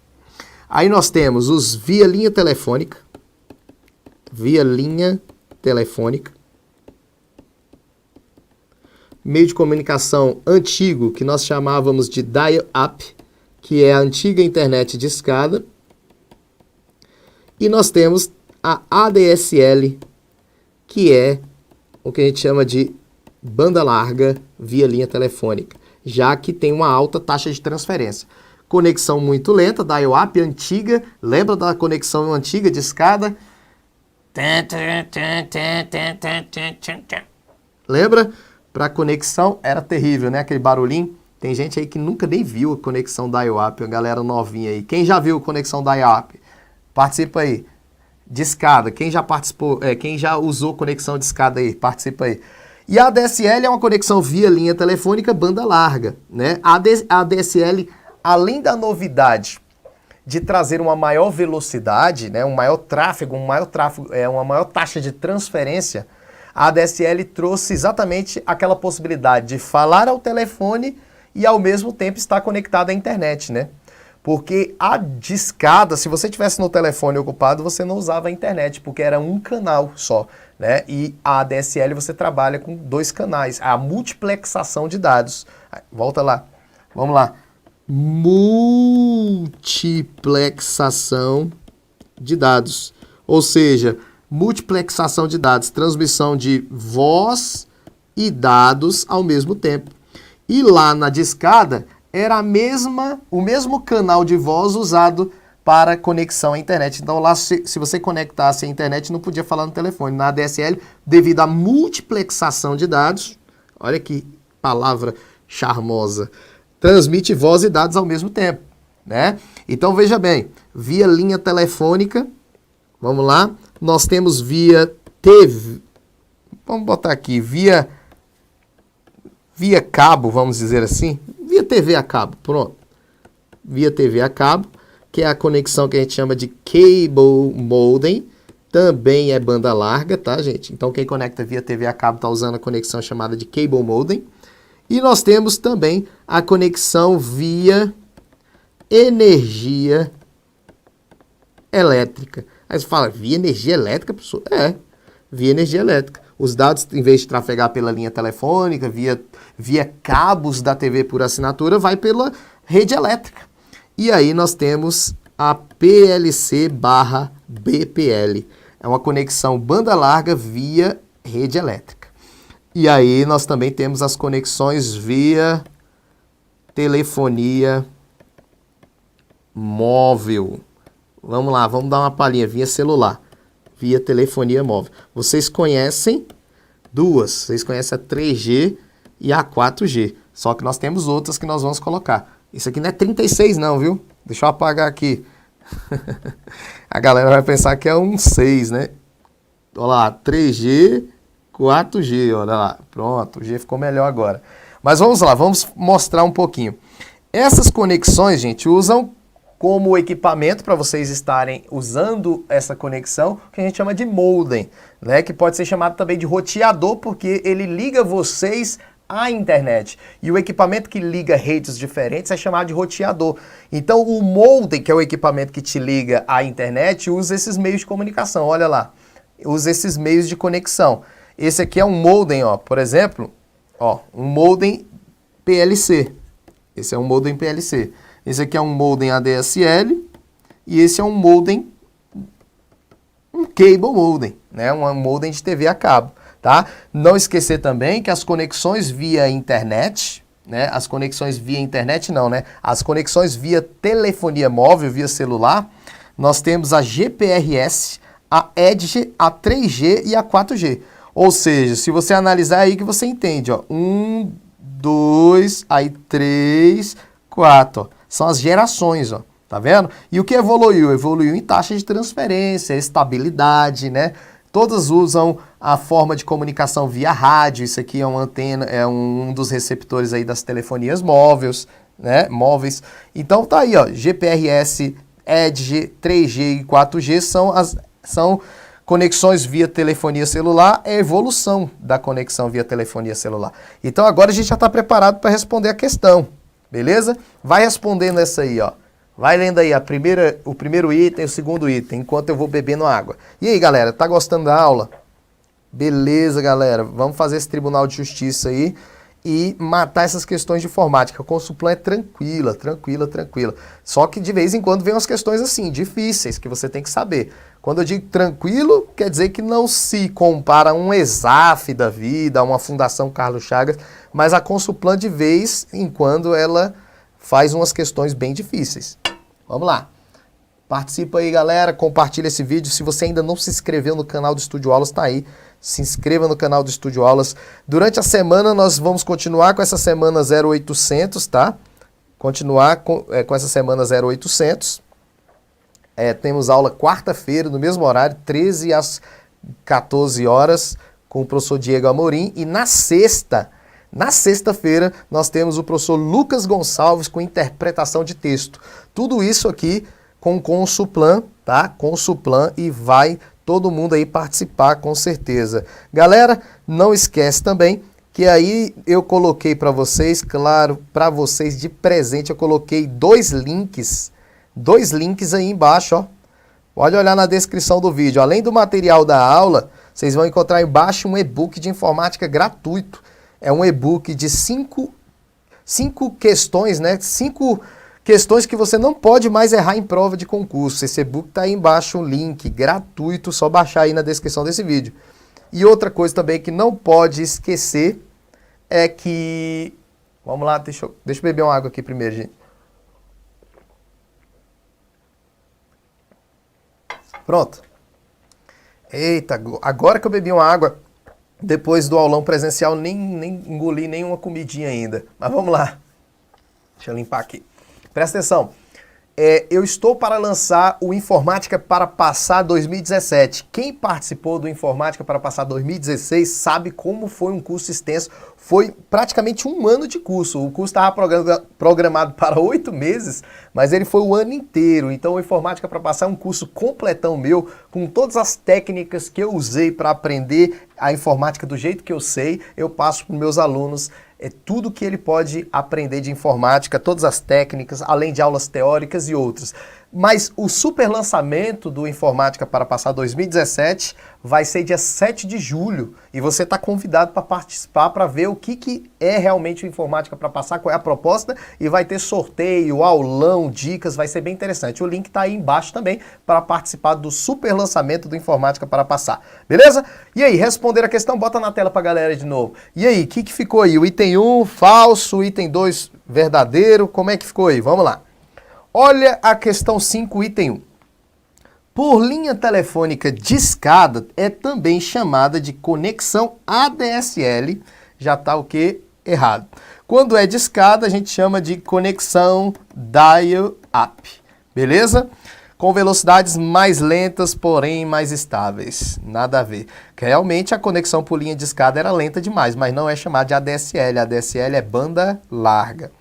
Aí nós temos os via linha telefônica, meio de comunicação antigo, que nós chamávamos de dial-up, que é a antiga internet discada. E nós temos a ADSL, que é o que a gente chama de banda larga via linha telefônica, já que tem uma alta taxa de transferência. Conexão muito lenta, dial-up antiga, lembra da conexão antiga discada? Lembra? Para conexão era terrível, né? Aquele barulhinho. Tem gente aí que nunca nem viu a conexão dial-up, a galera novinha aí. Quem já viu conexão dial-up? Participa aí. Discada. Quem já participou, quem já usou conexão discada aí? Participa aí. E a ADSL é uma conexão via linha telefônica banda larga, né? A ADSL, além da novidade de trazer uma maior velocidade, né, um maior tráfego, uma maior taxa de transferência, a ADSL trouxe exatamente aquela possibilidade de falar ao telefone e ao mesmo tempo estar conectado à internet, né? Porque a discada, se você tivesse no telefone ocupado, você não usava a internet, porque era um canal só, né? E a ADSL você trabalha com 2 canais, a multiplexação de dados. Volta lá, vamos lá. Multiplexação de dados, ou seja, multiplexação de dados, transmissão de voz e dados ao mesmo tempo. E lá na discada era o mesmo canal de voz usado para conexão à internet. Então lá, se você conectasse à internet, não podia falar no telefone. Na ADSL, devido à multiplexação de dados, olha que palavra charmosa, transmite voz e dados ao mesmo tempo, né? Então veja bem, via linha telefônica, vamos lá, nós temos via TV, vamos botar aqui, via cabo, vamos dizer assim, via TV a cabo, pronto. Via TV a cabo, que é a conexão que a gente chama de cable modem, também é banda larga, tá, gente? Então quem conecta via TV a cabo está usando a conexão chamada de cable modem. E nós temos também a conexão via energia elétrica. Aí você fala, via energia elétrica, professor? É, via energia elétrica. Os dados, em vez de trafegar pela linha telefônica, via cabos da TV por assinatura, vai pela rede elétrica. E aí nós temos a PLC/BPL. É uma conexão banda larga via rede elétrica. E aí nós também temos as conexões via telefonia móvel. Vamos lá, vamos dar uma palhinha, via celular, via telefonia móvel. Vocês conhecem duas, vocês conhecem a 3G e a 4G, só que nós temos outras que nós vamos colocar. Isso aqui não é 36 não, viu? Deixa eu apagar aqui. A galera vai pensar que é um 6, né? Olha lá, 3G, 4G, olha lá. Pronto, o G ficou melhor agora. Mas vamos lá, vamos mostrar um pouquinho. Essas conexões, gente, usam como equipamento para vocês estarem usando essa conexão, que a gente chama de modem, né? Que pode ser chamado também de roteador, porque ele liga vocês à internet. E o equipamento que liga redes diferentes é chamado de roteador. Então o modem, que é o equipamento que te liga à internet, usa esses meios de comunicação, olha lá. Usa esses meios de conexão. Esse aqui é um modem, ó, por exemplo, ó, um modem PLC. Esse é um modem PLC. Esse aqui é um modem ADSL e esse é um modem, um cable modem, né? Um modem de TV a cabo, tá? Não esquecer também que as conexões via internet, né? As conexões via internet não, né? As conexões via telefonia móvel, via celular, nós temos a GPRS, a EDGE, a 3G e a 4G. Ou seja, se você analisar aí que você entende, ó, 1, 2, aí 3, 4, ó. São as gerações, ó, tá vendo? E o que evoluiu? Evoluiu em taxa de transferência, estabilidade, né? Todas usam a forma de comunicação via rádio, isso aqui é uma antena, é um dos receptores aí das telefonias móveis, né? Móveis. Então tá aí, ó, GPRS, EDGE, 3G e 4G são conexões via telefonia celular, é a evolução da conexão via telefonia celular. Então agora a gente já está preparado para responder a questão, beleza? Vai respondendo essa aí, ó. Vai lendo aí o primeiro item, o segundo item, enquanto eu vou bebendo água. E aí, galera, tá gostando da aula? Beleza, galera. Vamos fazer esse Tribunal de Justiça aí. e matar essas questões de informática. A Consulplan é tranquila, tranquila, tranquila. Só que de vez em quando vem umas questões assim, difíceis, que você tem que saber. Quando eu digo tranquilo, quer dizer que não se compara a um ESAF da vida, a uma Fundação Carlos Chagas, mas a Consulplan de vez em quando ela faz umas questões bem difíceis. Vamos lá. Participa aí, galera, compartilha esse vídeo. Se você ainda não se inscreveu no canal do Estúdio Aulas, tá aí. Se inscreva no canal do Estúdio Aulas. Durante a semana, nós vamos continuar com essa semana 0800, tá? Continuar com essa semana 0800. Temos aula quarta-feira, no mesmo horário, 13 às 14 horas, com o professor Diego Amorim. E na sexta-feira, nós temos o professor Lucas Gonçalves com interpretação de texto. Tudo isso aqui com Consulplan, tá? Consulplan, e vai todo mundo aí participar com certeza. Galera, não esquece também que aí eu coloquei para vocês, claro, para vocês de presente, eu coloquei dois links aí embaixo, ó. Pode olhar na descrição do vídeo. Além do material da aula, vocês vão encontrar embaixo um e-book de informática gratuito. É um e-book de cinco questões, né? 5 questões que você não pode mais errar em prova de concurso. Esse e-book está aí embaixo, um link gratuito, só baixar aí na descrição desse vídeo. E outra coisa também que não pode esquecer é que... Vamos lá, deixa eu beber uma água aqui primeiro, gente. Pronto. Eita, agora que eu bebi uma água, depois do aulão presencial, nem engoli nenhuma comidinha ainda. Mas vamos lá. Deixa eu limpar aqui. Presta atenção, eu estou para lançar o Informática para Passar 2017. Quem participou do Informática para Passar 2016 sabe como foi um curso extenso. Foi praticamente um ano de curso. O curso estava programado para 8 meses, mas ele foi o ano inteiro. Então o Informática para Passar é um curso completão meu, com todas as técnicas que eu usei para aprender a informática do jeito que eu sei, eu passo para os meus alunos. Tudo que ele pode aprender de informática, todas as técnicas, além de aulas teóricas e outras. Mas o super lançamento do Informática para Passar 2017 vai ser dia 7 de julho. E você está convidado para participar, para ver o que é realmente o Informática para Passar, qual é a proposta. E vai ter sorteio, aulão, dicas, vai ser bem interessante. O link está aí embaixo também para participar do super lançamento do Informática para Passar. Beleza? E aí, responder a questão, bota na tela para a galera de novo. E aí, o que ficou aí? O item 1, falso, item 2, verdadeiro, como é que ficou aí? Vamos lá. Olha a questão 5, item 1. Por linha telefônica discada é também chamada de conexão ADSL. Já está o que? Errado. Quando é discada, a gente chama de conexão dial-up. Beleza? Com velocidades mais lentas, porém mais estáveis. Nada a ver. Realmente a conexão por linha discada era lenta demais, mas não é chamada de ADSL. A ADSL é banda larga.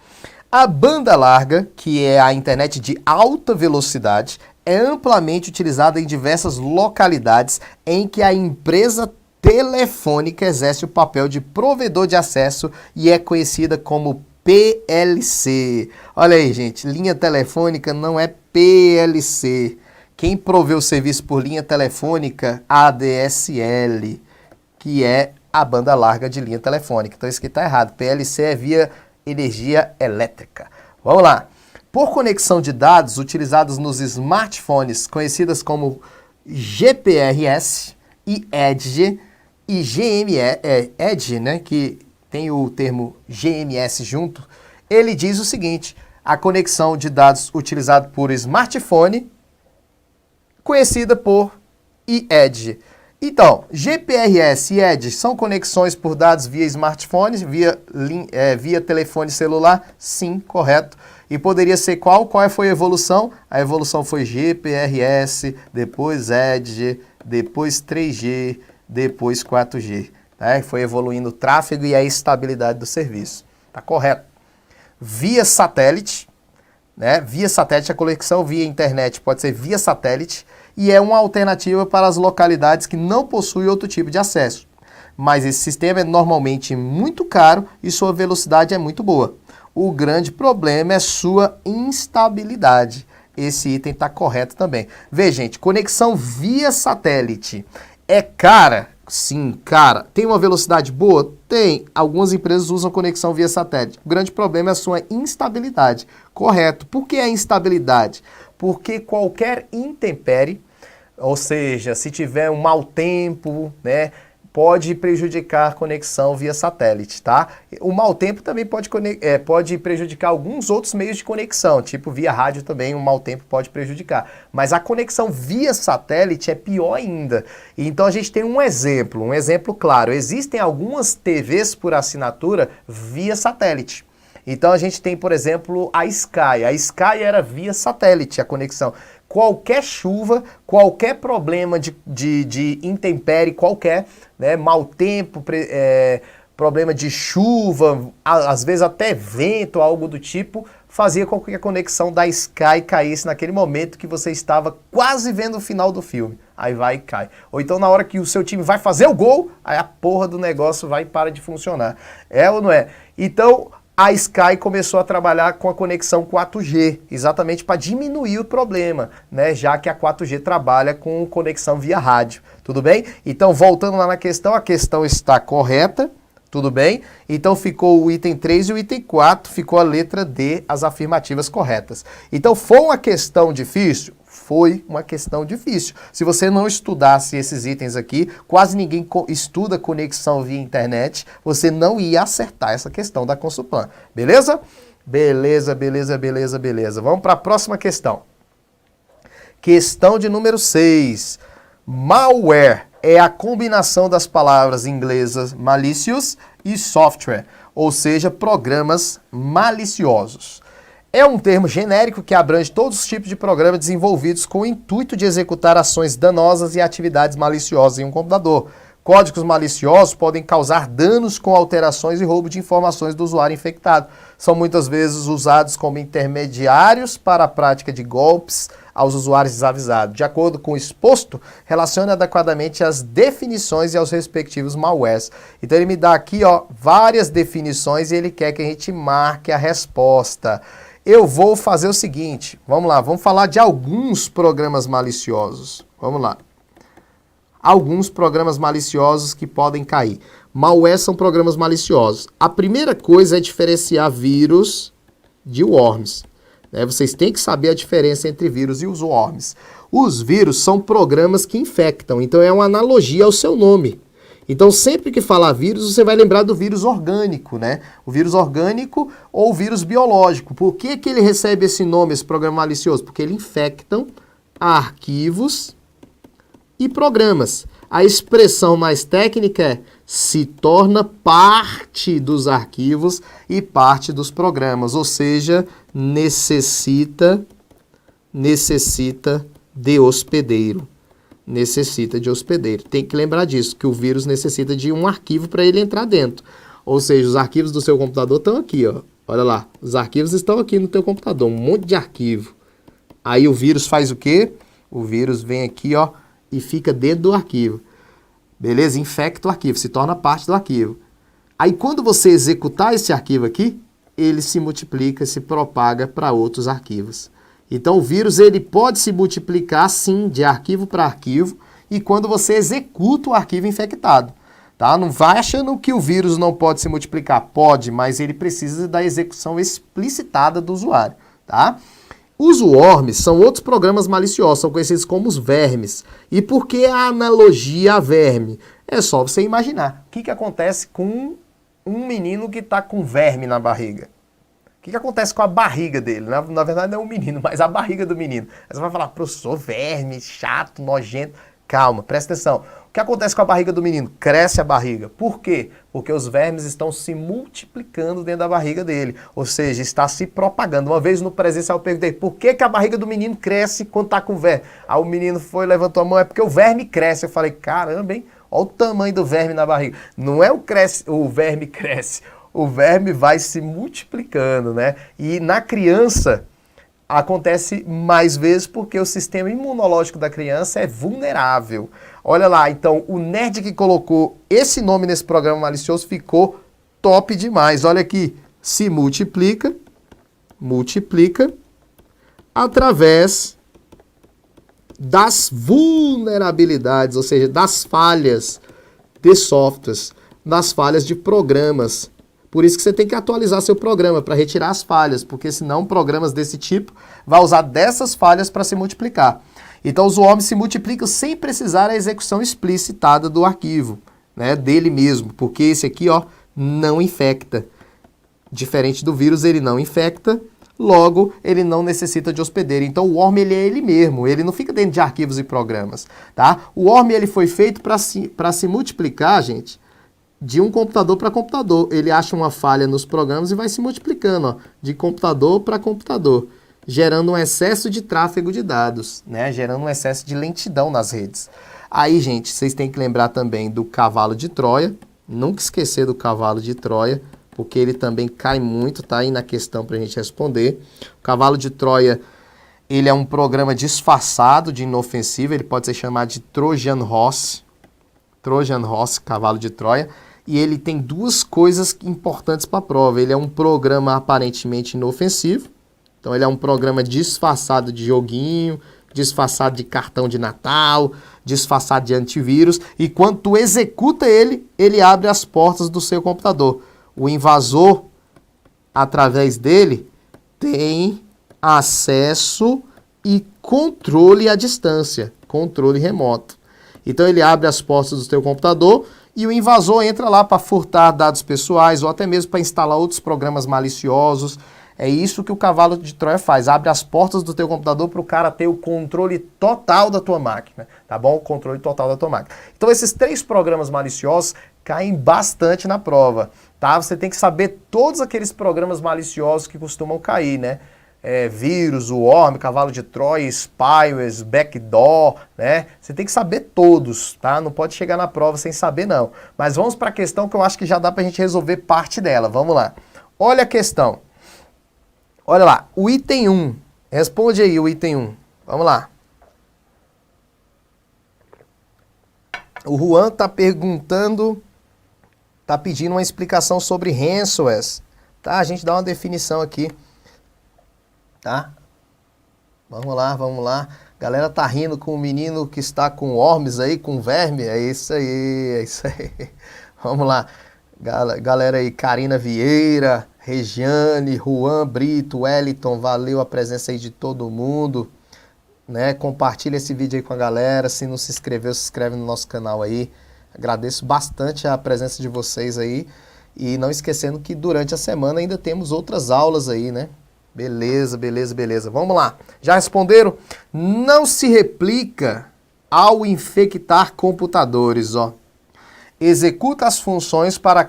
A banda larga, que é a internet de alta velocidade, é amplamente utilizada em diversas localidades em que a empresa telefônica exerce o papel de provedor de acesso e é conhecida como PLC. Olha aí, gente, linha telefônica não é PLC. Quem provê o serviço por linha telefônica, ADSL, que é a banda larga de linha telefônica. Então isso aqui está errado. PLC é via energia elétrica. Vamos lá. Por conexão de dados utilizados nos smartphones, conhecidas como GPRS e EDGE e EDGE, né, que tem o termo GMS junto, ele diz o seguinte: a conexão de dados utilizada por smartphone, conhecida por EDGE. Então, GPRS e EDGE são conexões por dados via smartphone, via telefone celular? Sim, correto. E poderia ser qual? Qual foi a evolução? A evolução foi GPRS, depois EDGE, depois 3G, depois 4G. Né? Foi evoluindo o tráfego e a estabilidade do serviço. Tá correto. Via satélite, né? Via satélite, a conexão via internet pode ser via satélite, e é uma alternativa para as localidades que não possuem outro tipo de acesso. Mas esse sistema é normalmente muito caro e sua velocidade é muito boa. O grande problema é sua instabilidade. Esse item está correto também. Vê, gente, conexão via satélite é cara, Sim, cara. Tem uma velocidade boa? Tem. Algumas empresas usam conexão via satélite. O grande problema é a sua instabilidade. Correto. Por que a instabilidade? Porque qualquer intempérie, ou seja, se tiver um mau tempo, né, pode prejudicar a conexão via satélite, tá? O mau tempo também pode prejudicar alguns outros meios de conexão, tipo via rádio também, o mau tempo pode prejudicar. Mas a conexão via satélite é pior ainda. Então a gente tem um exemplo claro. Existem algumas TVs por assinatura via satélite. Então a gente tem, por exemplo, a Sky. A Sky era via satélite a conexão. Qualquer chuva, qualquer problema de intempérie, qualquer, né, mau tempo, problema de chuva, às vezes até vento, algo do tipo, fazia com que a conexão da Sky caísse naquele momento que você estava quase vendo o final do filme. Aí vai e cai. Ou então na hora que o seu time vai fazer o gol, aí a porra do negócio vai e para de funcionar. É ou não é? Então a Sky começou a trabalhar com a conexão 4G, exatamente para diminuir o problema, né? Já que a 4G trabalha com conexão via rádio, tudo bem? Então, voltando lá na questão, a questão está correta, tudo bem? Então, ficou o item 3 e o item 4, ficou a letra D, as afirmativas corretas. Então, foi uma questão difícil? Foi uma questão difícil. Se você não estudasse esses itens aqui, quase ninguém estuda conexão via internet, você não ia acertar essa questão da Consulpan. Beleza? Beleza. Vamos para a próxima questão. Questão de número 6. Malware é a combinação das palavras inglesas malicious e software, ou seja, programas maliciosos. É um termo genérico que abrange todos os tipos de programas desenvolvidos com o intuito de executar ações danosas e atividades maliciosas em um computador. Códigos maliciosos podem causar danos com alterações e roubo de informações do usuário infectado. São muitas vezes usados como intermediários para a prática de golpes aos usuários desavisados. De acordo com o exposto, relacione adequadamente as definições e aos respectivos malwares. Então ele me dá aqui, ó, várias definições e ele quer que a gente marque a resposta. Eu vou fazer o seguinte, vamos lá, vamos falar de alguns programas maliciosos. Vamos lá. Alguns programas maliciosos que podem cair. Malware são programas maliciosos. A primeira coisa é diferenciar vírus de worms. Vocês têm que saber a diferença entre vírus e os worms. Os vírus são programas que infectam, então é uma analogia ao seu nome. Então, sempre que falar vírus, você vai lembrar do vírus orgânico, né? O vírus orgânico ou o vírus biológico. Por que que ele recebe esse nome, esse programa malicioso? Porque ele infectam arquivos e programas. A expressão mais técnica é se torna parte dos arquivos e parte dos programas, ou seja, necessita de hospedeiro. Necessita de hospedeiro. Tem que lembrar disso, que o vírus necessita de um arquivo para ele entrar dentro. Ou seja, os arquivos do seu computador estão aqui, ó. Olha lá, os arquivos estão aqui no teu computador, um monte de arquivo. Aí o vírus faz o quê? O vírus vem aqui, ó, e fica dentro do arquivo. Beleza? Infecta o arquivo, se torna parte do arquivo. Aí quando você executar esse arquivo aqui, ele se multiplica, se propaga para outros arquivos. Então o vírus ele pode se multiplicar sim de arquivo para arquivo e quando você executa o arquivo infectado. Tá? Não vai achando que o vírus não pode se multiplicar. Pode, mas ele precisa da execução explicitada do usuário. Tá? Os worms são outros programas maliciosos, são conhecidos como os vermes. E por que a analogia a verme? É só você imaginar. O que acontece com um menino que está com verme na barriga? O que acontece com a barriga dele? Na verdade não é um menino, mas a barriga do menino. Aí você vai falar, professor, verme, chato, nojento. Calma, presta atenção. O que acontece com a barriga do menino? Cresce a barriga. Por quê? Porque os vermes estão se multiplicando dentro da barriga dele. Ou seja, está se propagando. Uma vez no presencial eu perguntei, por que a barriga do menino cresce quando está com verme? Aí o menino foi, levantou a mão, é porque o verme cresce. Eu falei, caramba, hein? Olha o tamanho do verme na barriga. Não é o verme cresce. O verme vai se multiplicando, né? E na criança acontece mais vezes porque o sistema imunológico da criança é vulnerável. Olha lá, então o nerd que colocou esse nome nesse programa malicioso ficou top demais. Olha aqui, se multiplica através das vulnerabilidades, ou seja, das falhas de softwares, nas falhas de programas. Por isso que você tem que atualizar seu programa para retirar as falhas, porque senão programas desse tipo vai usar dessas falhas para se multiplicar. Então os worms se multiplicam sem precisar a execução explicitada do arquivo, né, dele mesmo, porque esse aqui, ó, não infecta. Diferente do vírus, ele não infecta, logo ele não necessita de hospedeiro. Então o worm ele é ele mesmo, ele não fica dentro de arquivos e programas, tá? O worm ele foi feito para se multiplicar, gente, de um computador para computador. Ele acha uma falha nos programas e vai se multiplicando, ó, de computador para computador, gerando um excesso de tráfego de dados, né? Gerando um excesso de lentidão nas redes. Aí, gente, vocês têm que lembrar também do cavalo de Troia. Nunca esquecer do cavalo de Troia, porque ele também cai muito, tá aí na questão para a gente responder. O cavalo de Troia, ele é um programa disfarçado de inofensivo, ele pode ser chamado de Trojan Horse, cavalo de Troia. E ele tem duas coisas importantes para a prova. Ele é um programa aparentemente inofensivo. Então ele é um programa disfarçado de joguinho, disfarçado de cartão de Natal, disfarçado de antivírus. E quando tu executa ele, ele abre as portas do seu computador. O invasor, através dele, tem acesso e controle à distância, controle remoto. Então ele abre as portas do seu computador e o invasor entra lá para furtar dados pessoais ou até mesmo para instalar outros programas maliciosos. É isso que o cavalo de Troia faz, abre as portas do teu computador para o cara ter o controle total da tua máquina, tá bom? O controle total da tua máquina. Então esses 3 programas maliciosos caem bastante na prova, tá? Você tem que saber todos aqueles programas maliciosos que costumam cair, né? Vírus, o worm, cavalo de Troia, spyware, backdoor, né? Você tem que saber todos, tá? Não pode chegar na prova sem saber, não. Mas vamos para a questão que eu acho que já dá para a gente resolver parte dela. Vamos lá. Olha a questão. Olha lá, o item 1. Responde aí o item 1. Vamos lá. O Juan tá perguntando, tá pedindo uma explicação sobre ransomware. Tá? A gente dá uma definição aqui. Tá? Vamos lá, vamos lá. Galera tá rindo com o menino que está com worms aí, com verme. É isso aí, é isso aí. Vamos lá. Galera aí, Karina Vieira, Regiane, Juan Brito, Wellington, valeu a presença aí de todo mundo, né? Compartilha esse vídeo aí com a galera, se não se inscreveu, se inscreve no nosso canal aí. Agradeço bastante a presença de vocês aí e não esquecendo que durante a semana ainda temos outras aulas aí, né? Beleza, beleza, beleza. Vamos lá. Já responderam? Não se replica ao infectar computadores, ó. Executa as funções para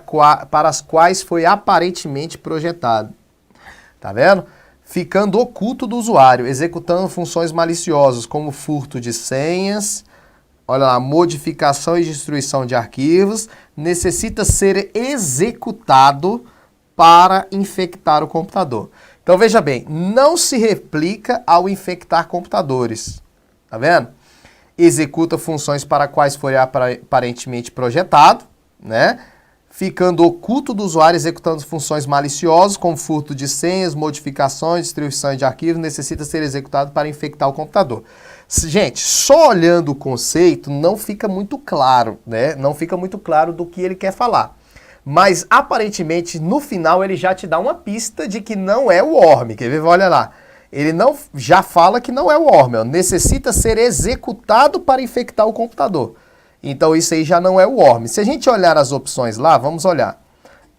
as quais foi aparentemente projetado. Tá vendo? Ficando oculto do usuário, executando funções maliciosas como furto de senhas, olha lá, modificação e destruição de arquivos, necessita ser executado para infectar o computador. Então veja bem, não se replica ao infectar computadores. Tá vendo? Executa funções para quais foi aparentemente projetado, né? Ficando oculto do usuário, executando funções maliciosas, como furto de senhas, modificações, distribuição de arquivos, necessita ser executado para infectar o computador. Gente, só olhando o conceito não fica muito claro, né? Não fica muito claro do que ele quer falar. Mas, aparentemente, no final, ele já te dá uma pista de que não é o worm. Quer ver? Olha lá. Ele não, já fala que não é o worm, ó. Necessita ser executado para infectar o computador. Então isso aí já não é o worm. Se a gente olhar as opções lá, vamos olhar.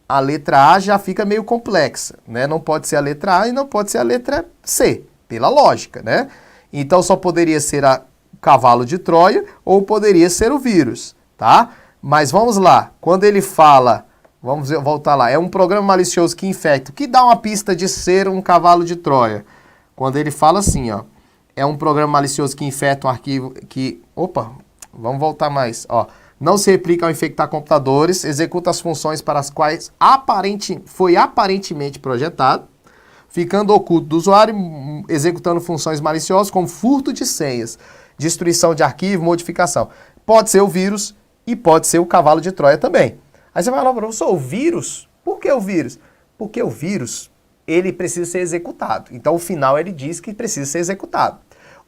A letra A já fica meio complexa, né? Não pode ser a letra A e não pode ser a letra C, pela lógica, né? Então só poderia ser o cavalo de Troia ou poderia ser o vírus, tá? Mas vamos lá, quando ele fala, vamos voltar lá, é um programa malicioso que infecta, o que dá uma pista de ser um cavalo de Troia? Quando ele fala assim, ó, é um programa malicioso que infecta um arquivo que... Opa, vamos voltar mais, ó. Não se replica ao infectar computadores, executa as funções para as quais foi aparentemente projetado, ficando oculto do usuário, executando funções maliciosas como furto de senhas, destruição de arquivo, modificação. Pode ser o vírus e pode ser o cavalo de Troia também. Aí você vai falar, professor, o vírus? Por que o vírus? Porque o vírus... ele precisa ser executado. Então, o final ele diz que precisa ser executado.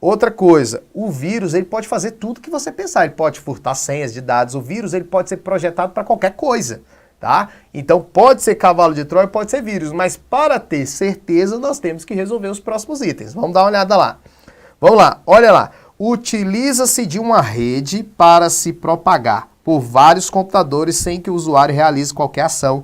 Outra coisa, o vírus ele pode fazer tudo que você pensar, ele pode furtar senhas de dados, o vírus ele pode ser projetado para qualquer coisa, tá? Então pode ser cavalo de Troia, pode ser vírus, mas para ter certeza nós temos que resolver os próximos itens. Vamos dar uma olhada lá. Vamos lá, olha lá. Utiliza-se de uma rede para se propagar por vários computadores sem que o usuário realize qualquer ação.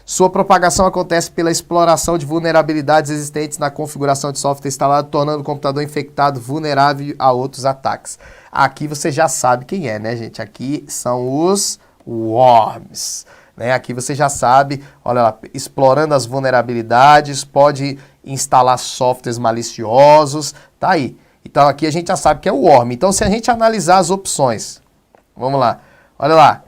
Sua propagação acontece pela exploração de vulnerabilidades existentes na configuração de software instalado, tornando o computador infectado vulnerável a outros ataques. Aqui você já sabe quem é, né, gente? Aqui são os worms. Né? Aqui você já sabe, olha lá, explorando as vulnerabilidades, pode instalar softwares maliciosos, tá aí. Então aqui a gente já sabe que é o worm. Então se a gente analisar as opções, vamos lá, olha lá.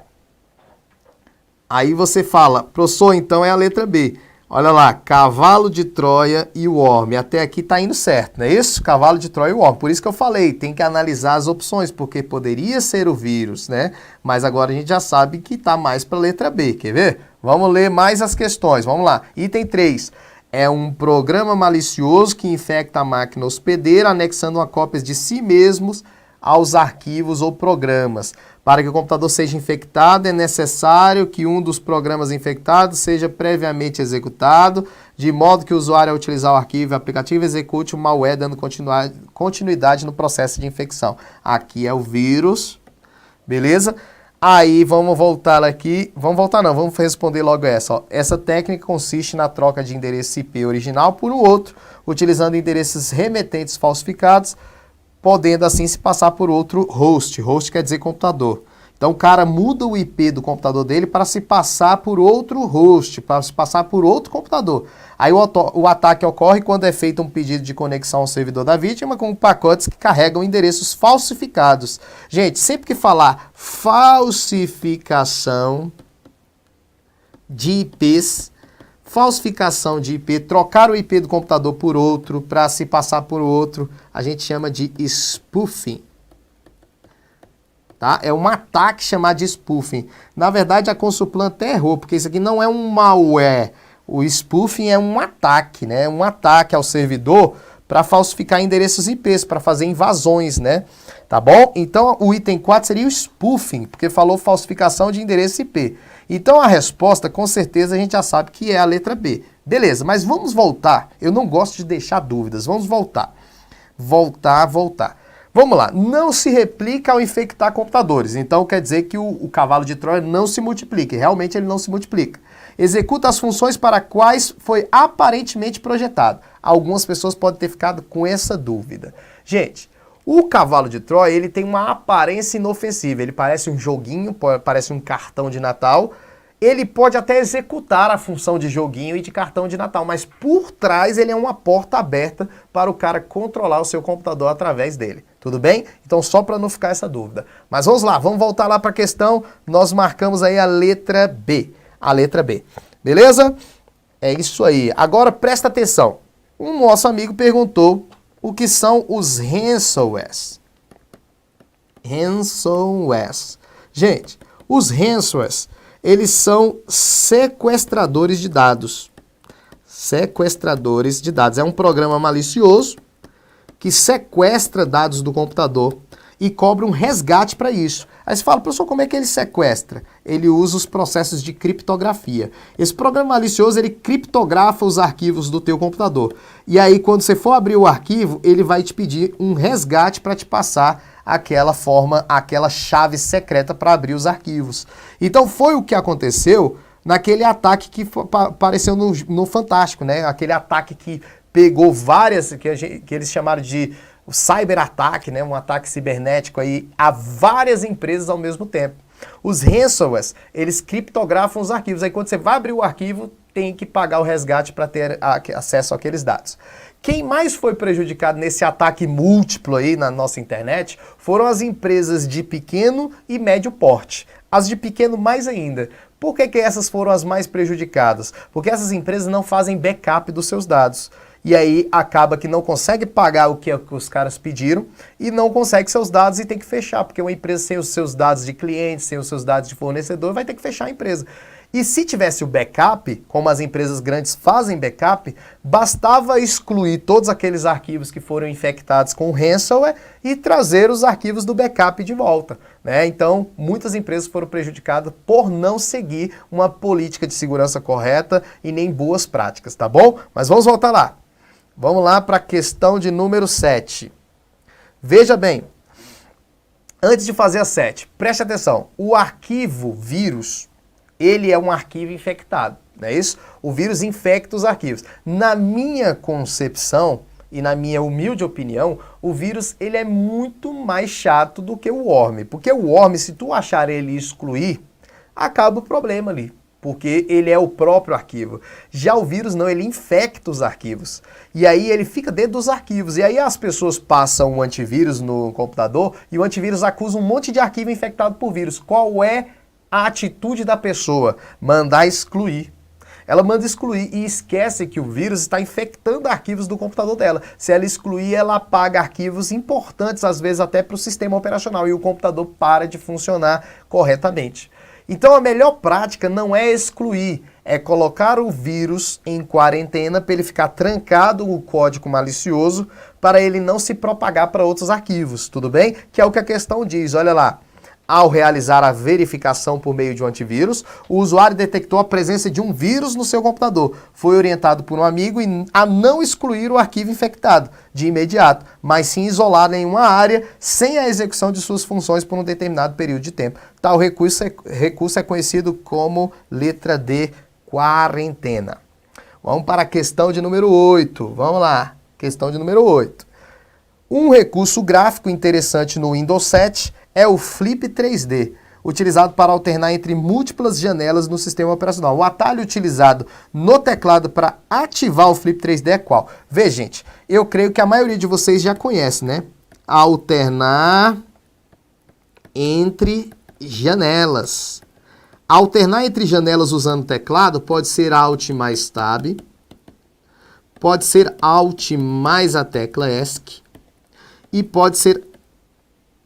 Aí você fala, professor, então é a letra B. Olha lá, cavalo de Troia e worm. Até aqui tá indo certo, não é isso? Cavalo de Troia e worm. Por isso que eu falei, tem que analisar as opções, porque poderia ser o vírus, né? Mas agora a gente já sabe que tá mais para a letra B, quer ver? Vamos ler mais as questões, vamos lá. Item 3. É um programa malicioso que infecta a máquina hospedeira, anexando uma cópia de si mesmos aos arquivos ou programas. Para que o computador seja infectado, é necessário que um dos programas infectados seja previamente executado, de modo que o usuário, ao utilizar o arquivo e o aplicativo, execute o malware, dando continuidade no processo de infecção. Aqui é o vírus, beleza? Aí vamos voltar aqui, vamos responder logo essa. Ó. Essa técnica consiste na troca de endereço IP original por um outro, utilizando endereços remetentes falsificados, podendo assim se passar por outro host. Host quer dizer computador. Então o cara muda o IP do computador dele para se passar por outro host, para se passar por outro computador. Aí o ataque ocorre quando é feito um pedido de conexão ao servidor da vítima com pacotes que carregam endereços falsificados. Gente, sempre que falar falsificação de IPs, falsificação de IP, trocar o IP do computador por outro para se passar por outro, a gente chama de spoofing. Tá? É um ataque chamado de spoofing. Na verdade, a Consulplan até errou, porque isso aqui não é um malware. O spoofing é um ataque, né? Um ataque ao servidor para falsificar endereços IPs, para fazer invasões, né? Tá bom? Então, o item 4 seria o spoofing, porque falou falsificação de endereço IP. Então, a resposta, com certeza, a gente já sabe que é a letra B. Beleza, mas vamos voltar. Eu não gosto de deixar dúvidas. Vamos voltar. Voltar. Vamos lá. Não se replica ao infectar computadores. Então, quer dizer que o cavalo de Troia não se multiplica. Realmente, ele não se multiplica. Executa as funções para quais foi aparentemente projetado. Algumas pessoas podem ter ficado com essa dúvida. Gente, o cavalo de Troia, ele tem uma aparência inofensiva. Ele parece um joguinho, parece um cartão de Natal. Ele pode até executar a função de joguinho e de cartão de Natal, mas por trás ele é uma porta aberta para o cara controlar o seu computador através dele. Tudo bem? Então só para não ficar essa dúvida. Mas vamos lá, vamos voltar lá para a questão. Nós marcamos aí a letra B. A letra B. Beleza? É isso aí. Agora presta atenção. Um nosso amigo perguntou o que são os ransomwares. Ransomwares. Gente, os ransomwares, eles são sequestradores de dados. Sequestradores de dados. É um programa malicioso que sequestra dados do computador e cobra um resgate para isso. Aí você fala, professor, como é que ele sequestra? Ele usa os processos de criptografia. Esse programa malicioso, ele criptografa os arquivos do teu computador. E aí, quando você for abrir o arquivo, ele vai te pedir um resgate para te passar aquela chave secreta para abrir os arquivos. Então, foi o que aconteceu naquele ataque que apareceu no Fantástico, né? Aquele ataque que pegou várias, que eles chamaram de o cyberataque, né, um ataque cibernético aí a várias empresas ao mesmo tempo. Os ransomwares, eles criptografam os arquivos. Aí quando você vai abrir o arquivo, tem que pagar o resgate para ter acesso àqueles dados. Quem mais foi prejudicado nesse ataque múltiplo aí na nossa internet foram as empresas de pequeno e médio porte. As de pequeno mais ainda. Por que essas foram as mais prejudicadas? Porque essas empresas não fazem backup dos seus dados. E aí acaba que não consegue pagar o que os caras pediram e não consegue seus dados e tem que fechar, porque uma empresa sem os seus dados de cliente, sem os seus dados de fornecedor, vai ter que fechar a empresa. E se tivesse o backup, como as empresas grandes fazem backup, bastava excluir todos aqueles arquivos que foram infectados com ransomware e trazer os arquivos do backup de volta, né? Então, muitas empresas foram prejudicadas por não seguir uma política de segurança correta e nem boas práticas, tá bom? Mas vamos voltar lá. Vamos lá para a questão de número 7. Veja bem, antes de fazer a 7, preste atenção. O arquivo vírus, ele é um arquivo infectado, não é isso? O vírus infecta os arquivos. Na minha concepção e na minha humilde opinião, o vírus ele é muito mais chato do que o worm. Porque o worm, se tu achar ele e excluir, acaba o problema ali. Porque ele é o próprio arquivo. Já o vírus não, ele infecta os arquivos. E aí ele fica dentro dos arquivos. E aí as pessoas passam um antivírus no computador e o antivírus acusa um monte de arquivo infectado por vírus. Qual é a atitude da pessoa? Mandar excluir. Ela manda excluir e esquece que o vírus está infectando arquivos do computador dela. Se ela excluir, ela apaga arquivos importantes, às vezes até para o sistema operacional, e o computador para de funcionar corretamente. Então a melhor prática não é excluir, é colocar o vírus em quarentena para ele ficar trancado o código malicioso para ele não se propagar para outros arquivos, tudo bem? Que é o que a questão diz, olha lá. Ao realizar a verificação por meio de um antivírus, o usuário detectou a presença de um vírus no seu computador. Foi orientado por um amigo a não excluir o arquivo infectado de imediato, mas sim isolá-lo em uma área sem a execução de suas funções por um determinado período de tempo. Tal recurso é conhecido como letra D, quarentena. Vamos para a questão de número 8. Vamos lá, questão de número 8. Um recurso gráfico interessante no Windows 7 é o Flip 3D, utilizado para alternar entre múltiplas janelas no sistema operacional. O atalho utilizado no teclado para ativar o Flip 3D é qual? Vê, gente, eu creio que a maioria de vocês já conhece, né? Alternar entre janelas. Alternar entre janelas usando o teclado pode ser Alt mais Tab, pode ser Alt mais a tecla ESC e pode ser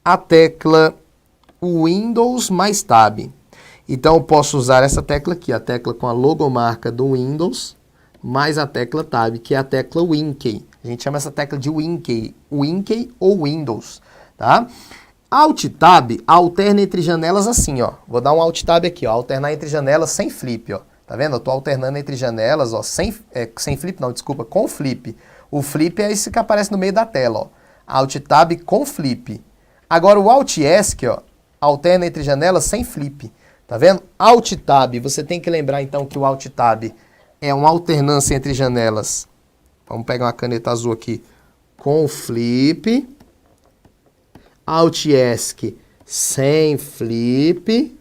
a tecla Windows mais Tab. Então eu posso usar essa tecla aqui, a tecla com a logomarca do Windows, mais a tecla Tab, que é a tecla WinKey. A gente chama essa tecla de WinKey, WinKey ou Windows, tá? Alt Tab alterna entre janelas assim, ó. Vou dar um Alt Tab aqui, ó, alternar entre janelas sem flip, ó. Tá vendo? Eu tô alternando entre janelas, ó, sem flip não, desculpa, com flip. O flip é esse que aparece no meio da tela, ó. Alt Tab com flip. Agora o Alt ESC, ó, alterna entre janelas sem flip. Tá vendo? Alt Tab, você tem que lembrar então que o Alt Tab é uma alternância entre janelas. Vamos pegar uma caneta azul aqui. Com flip. Alt ESC sem flip.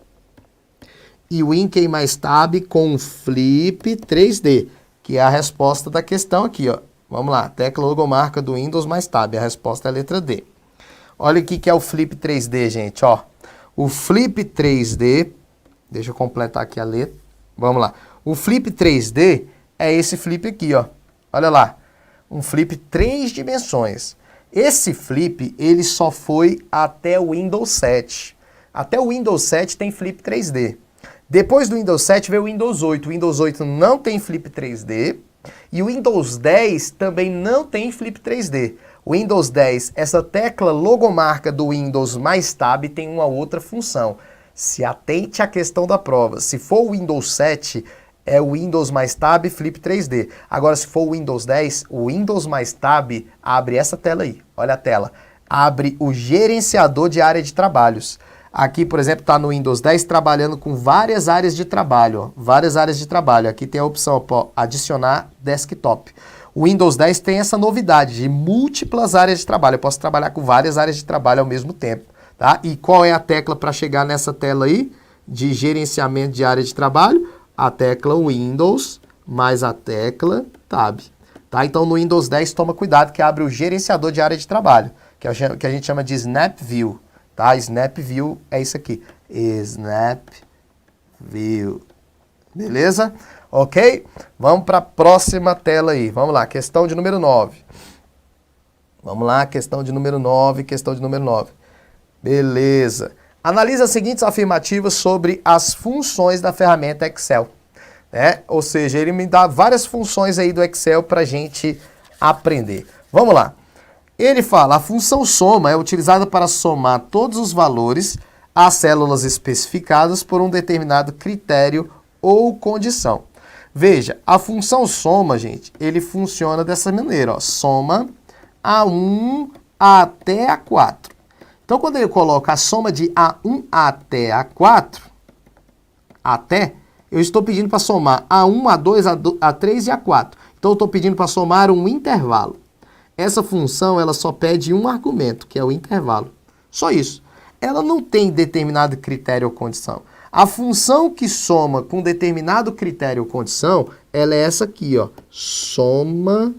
E o WinKey mais Tab com flip 3D, que é a resposta da questão aqui, ó. Vamos lá, tecla logomarca do Windows mais Tab. A resposta é a letra D. Olha o que é o Flip 3D, gente, ó. O Flip 3D, deixa eu completar aqui a letra. Vamos lá. O Flip 3D é esse flip aqui, ó. Olha lá. Um flip 3 dimensões. Esse flip, ele só foi até o Windows 7. Até o Windows 7 tem Flip 3D. Depois do Windows 7 veio o Windows 8. O Windows 8 não tem Flip 3D. E o Windows 10 também não tem Flip 3D. O Windows 10, essa tecla logomarca do Windows mais Tab tem uma outra função. Se atente à questão da prova. Se for o Windows 7, é o Windows mais Tab Flip 3D. Agora, se for o Windows 10, o Windows mais Tab abre essa tela aí. Olha a tela. Abre o gerenciador de área de trabalhos. Aqui, por exemplo, está no Windows 10 trabalhando com várias áreas de trabalho. Ó, várias áreas de trabalho. Aqui tem a opção para adicionar desktop. O Windows 10 tem essa novidade de múltiplas áreas de trabalho. Eu posso trabalhar com várias áreas de trabalho ao mesmo tempo. Tá? E qual é a tecla para chegar nessa tela aí de gerenciamento de área de trabalho? A tecla Windows mais a tecla Tab. Tá? Então no Windows 10 toma cuidado que abre o gerenciador de área de trabalho, que a gente chama de Snap View. Tá? Snap View é isso aqui. Snap View. Beleza? Ok? Vamos para a próxima tela aí. Vamos lá, questão de número 9. Vamos lá, questão de número 9, questão de número 9. Beleza. Analise as seguintes afirmativas sobre as funções da ferramenta Excel. Né? Ou seja, ele me dá várias funções aí do Excel para a gente aprender. Vamos lá. Ele fala, a função soma é utilizada para somar todos os valores às células especificadas por um determinado critério ou condição. Veja, a função soma, gente, ele funciona dessa maneira, ó, soma A1 até A4. Então, quando ele coloca a soma de A1 até A4, eu estou pedindo para somar A1, A2, A3 e A4. Então, eu estou pedindo para somar um intervalo. Essa função, ela só pede um argumento, que é o intervalo. Só isso. Ela não tem determinado critério ou condição. A função que soma com determinado critério ou condição, ela é essa aqui, ó. Soma-se.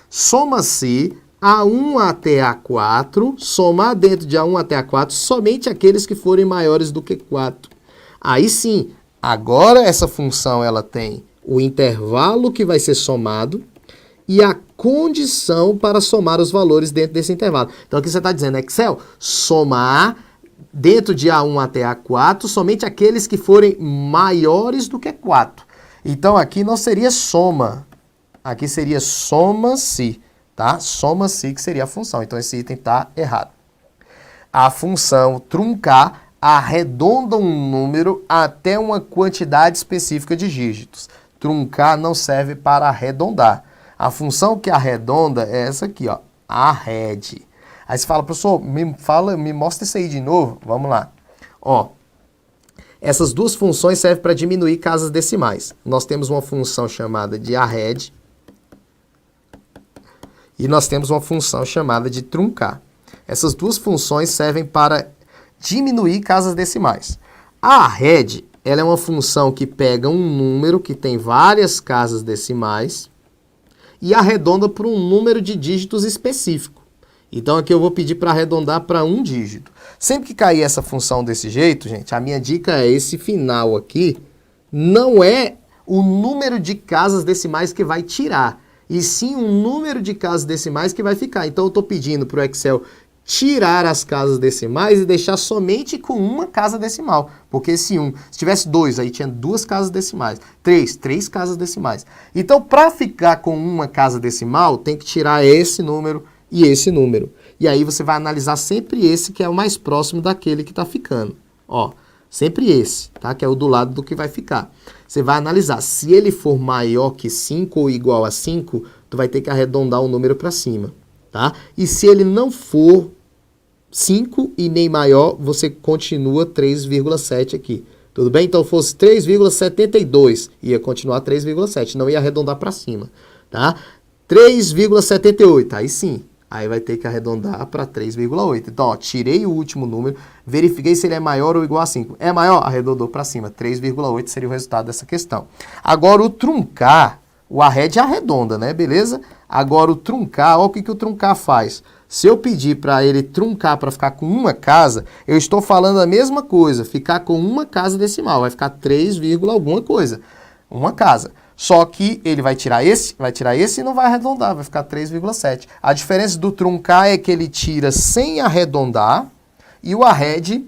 Soma-se A1 até A4, somar dentro de A1 até A4 somente aqueles que forem maiores do que 4. Aí sim, agora essa função ela tem o intervalo que vai ser somado e a condição para somar os valores dentro desse intervalo. Então aqui você está dizendo, Excel, somar dentro de A1 até A4 somente aqueles que forem maiores do que 4. Então aqui não seria soma, aqui seria soma-se, tá? Soma-se que seria a função, então esse item está errado. A função truncar arredonda um número até uma quantidade específica de dígitos. Truncar não serve para arredondar. A função que arredonda é essa aqui, ó, arrede. Aí você fala, professor, me mostra isso aí de novo. Vamos lá. Ó, essas duas funções servem para diminuir casas decimais. Nós temos uma função chamada de arrede e nós temos uma função chamada de truncar. Essas duas funções servem para diminuir casas decimais. A arrede, ela é uma função que pega um número que tem várias casas decimais e arredonda para um número de dígitos específico. Então aqui eu vou pedir para arredondar para um dígito. Sempre que cair essa função desse jeito, gente, a minha dica é esse final aqui, não é o número de casas decimais que vai tirar, e sim o número de casas decimais que vai ficar. Então eu estou pedindo para o Excel tirar as casas decimais e deixar somente com uma casa decimal. Porque se tivesse 2, aí tinha 2 casas decimais. 3 casas decimais. Então, para ficar com uma casa decimal, tem que tirar esse número e esse número. E aí você vai analisar sempre esse que é o mais próximo daquele que está ficando. Ó, sempre esse, tá? Que é o do lado do que vai ficar. Você vai analisar. Se ele for maior que 5 ou igual a 5, tu vai ter que arredondar o número para cima. Tá? E se ele não for 5 e nem maior, você continua 3,7 aqui. Tudo bem? Então, fosse 3,72, ia continuar 3,7, não ia arredondar para cima. Tá? 3,78, aí sim. Aí vai ter que arredondar para 3,8. Então, ó, tirei o último número, verifiquei se ele é maior ou igual a 5. É maior? Arredondou para cima. 3,8 seria o resultado dessa questão. Agora, o truncar, o arrede arredonda, né? Beleza? Agora, o truncar, olha o que o truncar faz. Se eu pedir para ele truncar para ficar com uma casa, eu estou falando a mesma coisa, ficar com uma casa decimal, vai ficar 3, alguma coisa, uma casa. Só que ele vai tirar esse e não vai arredondar, vai ficar 3,7. A diferença do truncar é que ele tira sem arredondar e o arrede,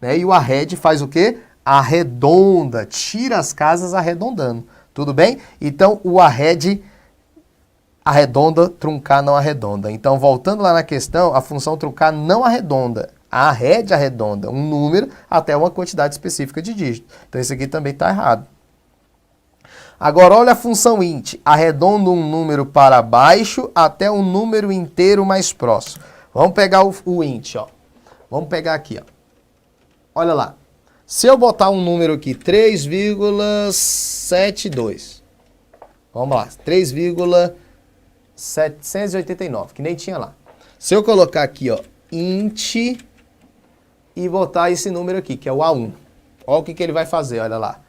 né? E o arrede faz o quê? Arredonda, tira as casas arredondando. Tudo bem? Então, o arrede arredonda, truncar não arredonda. Então, voltando lá na questão, a função truncar não arredonda. A arrede arredonda um número até uma quantidade específica de dígitos. Então, isso aqui também está errado. Agora, olha a função int. Arredonda um número para baixo até um número inteiro mais próximo. Vamos pegar o int, ó. Vamos pegar aqui, ó. Olha lá. Se eu botar um número aqui, 3,72. Vamos lá, 3,789, que nem tinha lá. Se eu colocar aqui, ó, int e botar esse número aqui, que é o A1. Olha o que ele vai fazer, olha lá.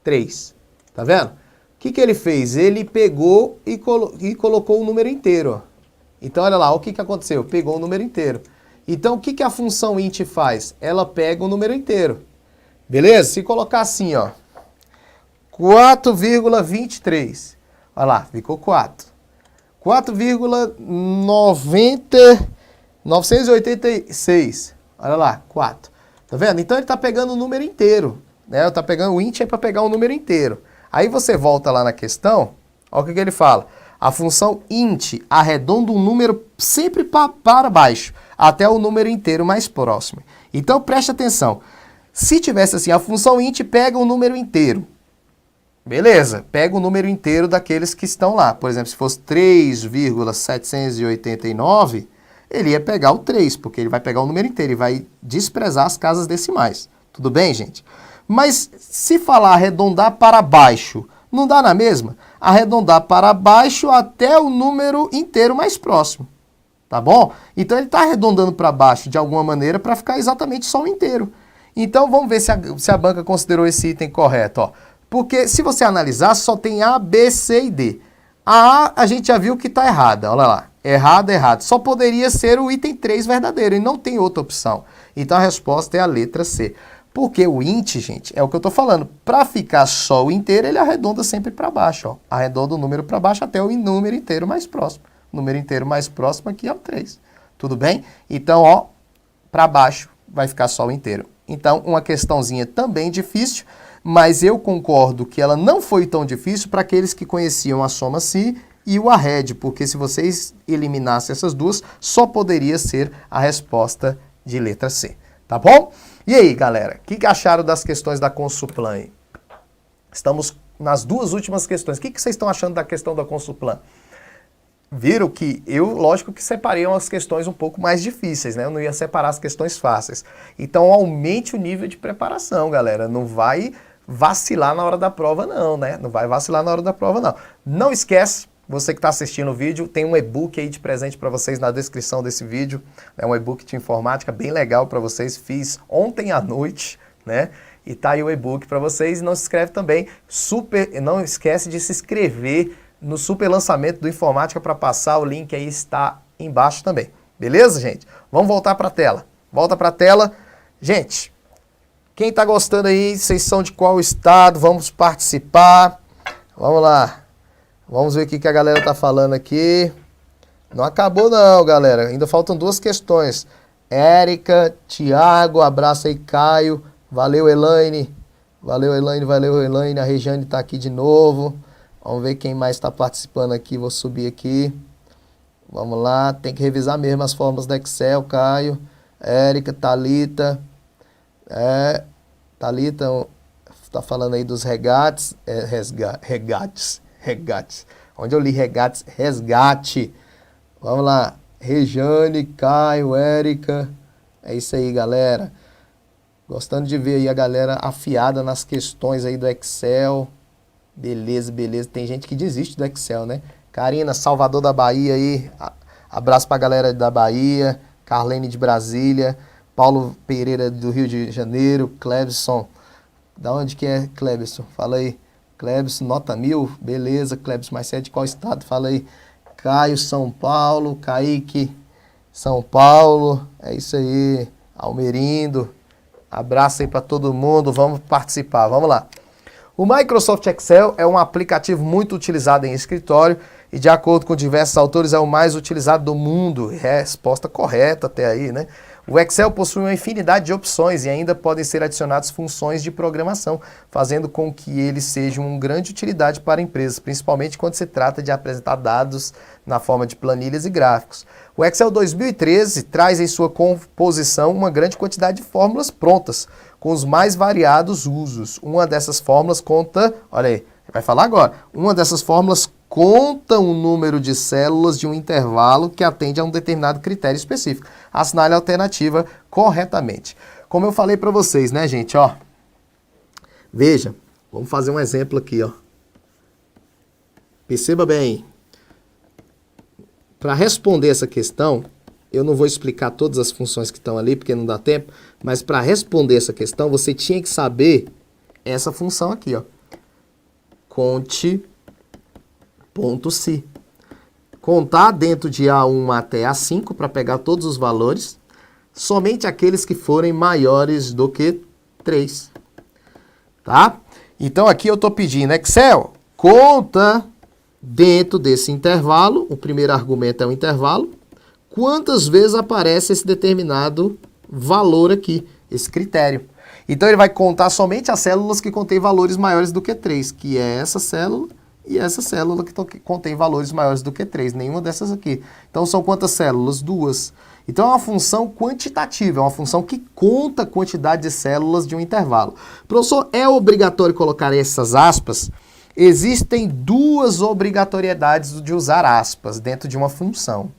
3. Tá vendo? O que ele fez? Ele pegou e colocou o número inteiro, ó. Então, olha lá, o que aconteceu? Pegou o número inteiro. Então, o que a função int faz? Ela pega o número inteiro. Beleza? Se colocar assim, ó, 4,23. Olha lá, ficou 4. 4,986. Olha lá, 4. Tá vendo? Então ele está pegando o número inteiro. Né? Tá pegando o int é para pegar o número inteiro. Aí você volta lá na questão, olha o que ele fala. A função int arredonda um número sempre para baixo, até o número inteiro mais próximo. Então preste atenção. Se tivesse assim, a função int pega o número inteiro. Beleza, pega o número inteiro daqueles que estão lá. Por exemplo, se fosse 3,789, ele ia pegar o 3, porque ele vai pegar o número inteiro e vai desprezar as casas decimais. Tudo bem, gente? Mas se falar arredondar para baixo, não dá na mesma? Arredondar para baixo até o número inteiro mais próximo. Tá bom? Então ele está arredondando para baixo de alguma maneira para ficar exatamente só o inteiro. Então vamos ver se a banca considerou esse item correto. Ó. Porque se você analisar, só tem A, B, C e D. A gente já viu que está errada. Olha lá. Errado, errado. Só poderia ser o item 3 verdadeiro e não tem outra opção. Então a resposta é a letra C. Porque o int, gente, é o que eu estou falando. Para ficar só o inteiro, ele arredonda sempre para baixo. Ó. Arredonda o número para baixo até o número inteiro mais próximo. O número inteiro mais próximo aqui é o 3. Tudo bem? Então, ó, para baixo vai ficar só o inteiro. Então, uma questãozinha também difícil, mas eu concordo que ela não foi tão difícil para aqueles que conheciam a soma-se e o arred, porque se vocês eliminassem essas duas, só poderia ser a resposta de letra C. Tá bom? E aí, galera, o que acharam das questões da Consuplan? Estamos nas duas últimas questões. O que vocês estão achando da questão da Consuplan? Viram que eu, lógico que separei umas questões um pouco mais difíceis, né? Eu não ia separar as questões fáceis. Então, aumente o nível de preparação, galera. Não vai vacilar na hora da prova, não, né? Não vai vacilar na hora da prova, não. Não esquece, você que está assistindo o vídeo, tem um e-book aí de presente para vocês na descrição desse vídeo. É um e-book de informática bem legal para vocês. Fiz ontem à noite, né? E tá aí o e-book para vocês. E não se inscreve também. Não esquece de se inscrever no super lançamento do Informática para Passar, o link aí está embaixo também. Beleza, gente? Vamos voltar para a tela. Volta para a tela. Gente, quem está gostando aí, vocês são de qual estado? Vamos participar. Vamos lá. Vamos ver o que a galera está falando aqui. Não acabou não, galera. Ainda faltam duas questões. Érica, Tiago, abraço aí, Caio. Valeu, Elaine. Valeu, Elaine, valeu, Elaine. A Regiane está aqui de novo. Vamos ver quem mais está participando aqui. Vou subir aqui. Vamos lá. Tem que revisar mesmo as fórmulas do Excel, Caio. Érica, Thalita. Thalita está falando aí dos regates. Regates. Onde eu li regates? Resgate. Vamos lá. Rejane, Caio, Érica. É isso aí, galera. Gostando de ver aí a galera afiada nas questões aí do Excel. Beleza, beleza. Tem gente que desiste do Excel, né? Karina, Salvador da Bahia aí. Abraço pra galera da Bahia. Carlene de Brasília. Paulo Pereira do Rio de Janeiro. Clebson. Da onde que é Clebson? Fala aí. Clebson, nota 1000. Beleza, Clebson. Mas você é de qual estado? Fala aí. Caio, São Paulo. Kaique, São Paulo. É isso aí. Almerindo. Abraço aí pra todo mundo. Vamos participar. Vamos lá. O Microsoft Excel é um aplicativo muito utilizado em escritório e, de acordo com diversos autores, é o mais utilizado do mundo. Resposta correta até aí, né? O Excel possui uma infinidade de opções e ainda podem ser adicionadas funções de programação, fazendo com que ele seja uma grande utilidade para empresas, principalmente quando se trata de apresentar dados na forma de planilhas e gráficos. O Excel 2013 traz em sua composição uma grande quantidade de fórmulas prontas, com os mais variados usos. Uma dessas fórmulas conta, olha aí, vai falar agora, uma dessas fórmulas conta um número de células de um intervalo que atende a um determinado critério específico. Assinale a alternativa corretamente. Como eu falei para vocês, né, gente, ó. Veja, vamos fazer um exemplo aqui, ó. Perceba bem. Para responder essa questão, eu não vou explicar todas as funções que estão ali, porque não dá tempo, mas para responder essa questão, você tinha que saber essa função aqui, ó. Conte.se. Contar dentro de A1 até A5 para pegar todos os valores, somente aqueles que forem maiores do que 3. Tá? Então aqui eu estou pedindo, Excel, conta dentro desse intervalo, o primeiro argumento é o intervalo, quantas vezes aparece esse determinado valor aqui, esse critério. Então ele vai contar somente as células que contêm valores maiores do que 3, que é essa célula e essa célula que contém valores maiores do que 3, nenhuma dessas aqui. Então são quantas células? 2. Então é uma função quantitativa, é uma função que conta a quantidade de células de um intervalo. Professor, é obrigatório colocar essas aspas? Existem duas obrigatoriedades de usar aspas dentro de uma função.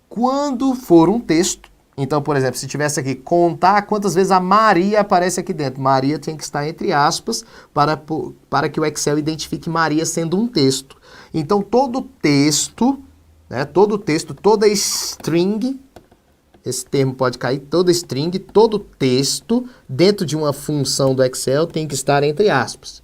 Quando for um texto, então, por exemplo, se tivesse aqui, contar quantas vezes a Maria aparece aqui dentro. Maria tem que estar entre aspas para que o Excel identifique Maria sendo um texto. Então, todo texto, né, toda string, esse termo pode cair, toda string, todo texto dentro de uma função do Excel tem que estar entre aspas.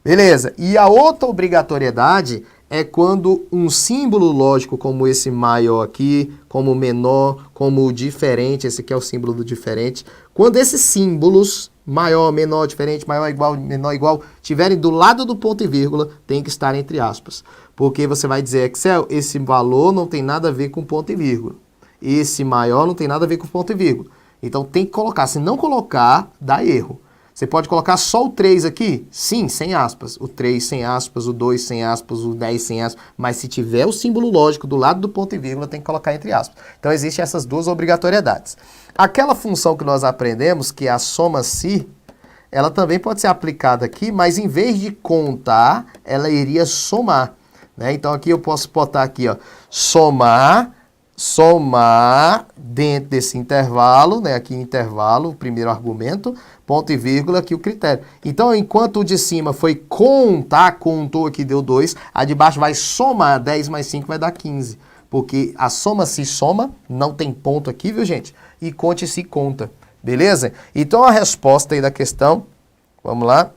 Beleza, e a outra obrigatoriedade é quando um símbolo lógico como esse maior aqui, como menor, como diferente, esse aqui é o símbolo do diferente, quando esses símbolos, maior, menor, diferente, maior, igual, menor, igual, tiverem do lado do ponto e vírgula, tem que estar entre aspas. Porque você vai dizer, Excel, esse valor não tem nada a ver com ponto e vírgula. Esse maior não tem nada a ver com ponto e vírgula. Então tem que colocar, se não colocar, dá erro. Você pode colocar só o 3 aqui? Sim, sem aspas. O 3 sem aspas, o 2 sem aspas, o 10 sem aspas. Mas se tiver o símbolo lógico do lado do ponto e vírgula, tem que colocar entre aspas. Então, existem essas duas obrigatoriedades. Aquela função que nós aprendemos, que é a soma-se, ela também pode ser aplicada aqui, mas em vez de contar, ela iria somar. Né? Então, aqui eu posso botar aqui, ó, somar dentro desse intervalo, né? Aqui intervalo, o primeiro argumento, ponto e vírgula, aqui o critério. Então, enquanto o de cima foi contar, contou aqui, deu 2, a de baixo vai somar 10 mais 5 vai dar 15. Porque a soma se soma, não tem ponto aqui, viu, gente? E conte se conta, beleza? Então, a resposta aí da questão, vamos lá,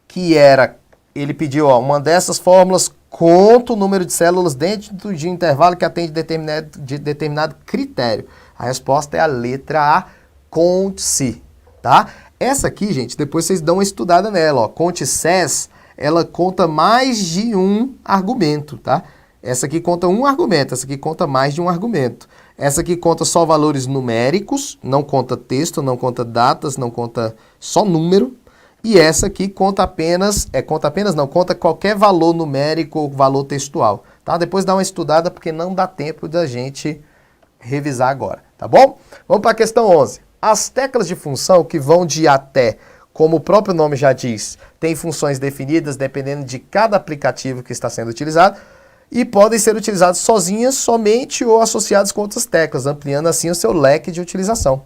que era, ele pediu, ó, uma dessas fórmulas conta o número de células dentro de um intervalo que atende determinado critério. A resposta é a letra A, conte-se, tá? Essa aqui, gente, depois vocês dão uma estudada nela, ó. Conte-ses, ela conta mais de um argumento, tá? Essa aqui conta um argumento, essa aqui conta mais de um argumento. Essa aqui conta só valores numéricos, não conta texto, não conta datas, não conta só número. E essa aqui conta apenas conta qualquer valor numérico ou valor textual, tá? Depois dá uma estudada porque não dá tempo da gente revisar agora, tá bom? Vamos para a questão 11. As teclas de função que vão de até, como o próprio nome já diz, tem funções definidas dependendo de cada aplicativo que está sendo utilizado e podem ser utilizadas sozinhas, somente ou associadas com outras teclas, ampliando assim o seu leque de utilização.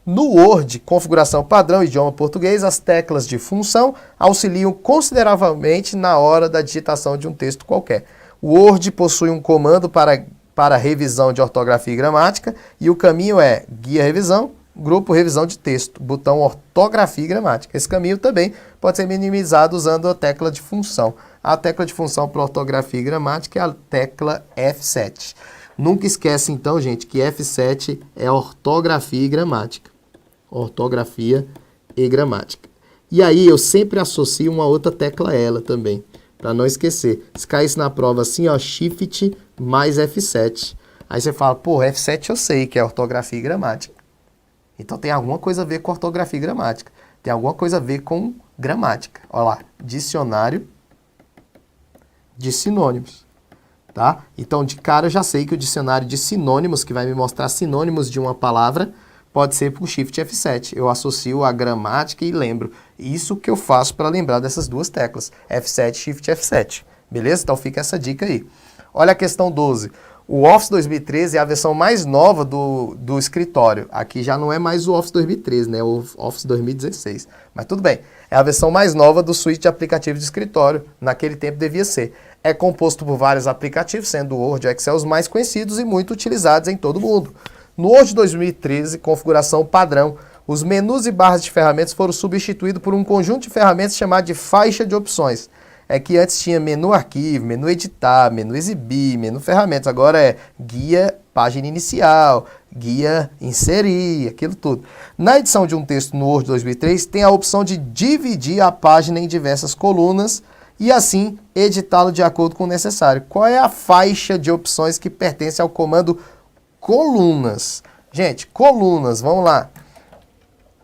No Word, configuração padrão, idioma português, as teclas de função auxiliam consideravelmente na hora da digitação de um texto qualquer. O Word possui um comando para revisão de ortografia e gramática, e o caminho é guia revisão, grupo revisão de texto, botão ortografia e gramática. Esse caminho também pode ser minimizado usando a tecla de função. A tecla de função para ortografia e gramática é a tecla F7. Nunca esquece, então, gente, que F7 é ortografia e gramática. Ortografia e gramática. E aí, eu sempre associo uma outra tecla a ela também, para não esquecer. Se caísse na prova assim, ó, Shift mais F7. Aí você fala, pô, F7 eu sei que é ortografia e gramática. Então, tem alguma coisa a ver com ortografia e gramática. Tem alguma coisa a ver com gramática. Olha lá, dicionário de sinônimos. Tá? Então, de cara, eu já sei que o dicionário de sinônimos, que vai me mostrar sinônimos de uma palavra, pode ser por Shift F7. Eu associo a gramática e lembro. Isso que eu faço para lembrar dessas duas teclas. F7, Shift F7. Beleza? Então, fica essa dica aí. Olha a questão 12. O Office 2013 é a versão mais nova do escritório. Aqui já não é mais o Office 2013, né? O Office 2016. Mas tudo bem. É a versão mais nova do suíte de aplicativos de escritório. Naquele tempo devia ser. É composto por vários aplicativos, sendo o Word e o Excel os mais conhecidos e muito utilizados em todo o mundo. No Word 2013, configuração padrão, os menus e barras de ferramentas foram substituídos por um conjunto de ferramentas chamado de faixa de opções. É que antes tinha menu arquivo, menu editar, menu exibir, menu ferramentas. Agora é guia, página inicial, guia inserir, aquilo tudo. Na edição de um texto no Word 2003, tem a opção de dividir a página em diversas colunas e assim editá-lo de acordo com o necessário. Qual é a faixa de opções que pertence ao comando colunas? Gente, colunas, vamos lá.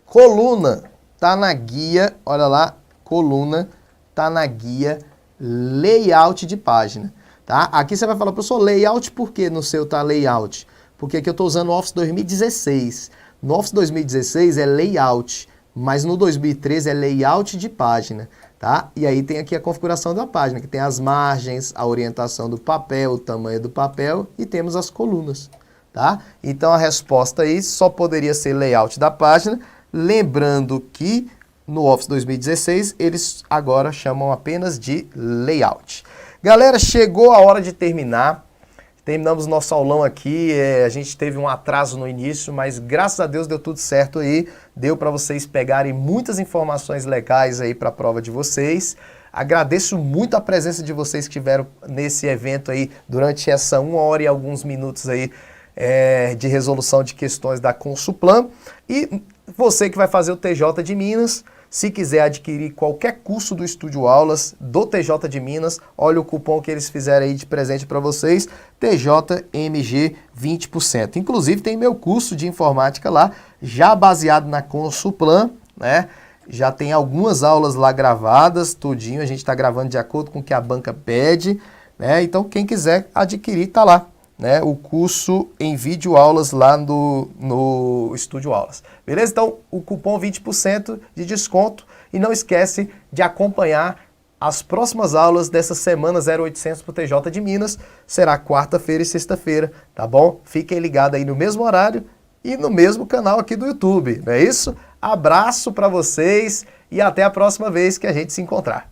Coluna tá na guia, olha lá, coluna tá na guia layout de página, tá? Aqui você vai falar, professor, layout por que no seu tá layout? Porque aqui eu estou usando o Office 2016. No Office 2016 é layout, mas no 2013 é layout de página, tá? E aí tem aqui a configuração da página, que tem as margens, a orientação do papel, o tamanho do papel e temos as colunas, tá? Então a resposta aí só poderia ser layout da página, lembrando que no Office 2016 eles agora chamam apenas de layout. Galera, chegou a hora de terminar. Terminamos nosso aulão aqui, a gente teve um atraso no início, mas graças a Deus deu tudo certo aí, deu para vocês pegarem muitas informações legais aí para a prova de vocês. Agradeço muito a presença de vocês que estiveram nesse evento aí durante essa 1 hora e alguns minutos aí de resolução de questões da Consulplan. E você que vai fazer o TJ de Minas, se quiser adquirir qualquer curso do Estúdio Aulas do TJ de Minas, olha o cupom que eles fizeram aí de presente para vocês, TJMG 20%. Inclusive tem meu curso de informática lá, já baseado na Consulplan, né? Já tem algumas aulas lá gravadas, tudinho, a gente está gravando de acordo com o que a banca pede, né? Então quem quiser adquirir tá lá, né? O curso em vídeo aulas lá no Estúdio Aulas. Beleza? Então, o cupom 20% de desconto. E não esquece de acompanhar as próximas aulas dessa semana 0800 para o TJ de Minas. Será quarta-feira e sexta-feira, tá bom? Fiquem ligados aí no mesmo horário e no mesmo canal aqui do YouTube, não é isso? Abraço para vocês e até a próxima vez que a gente se encontrar.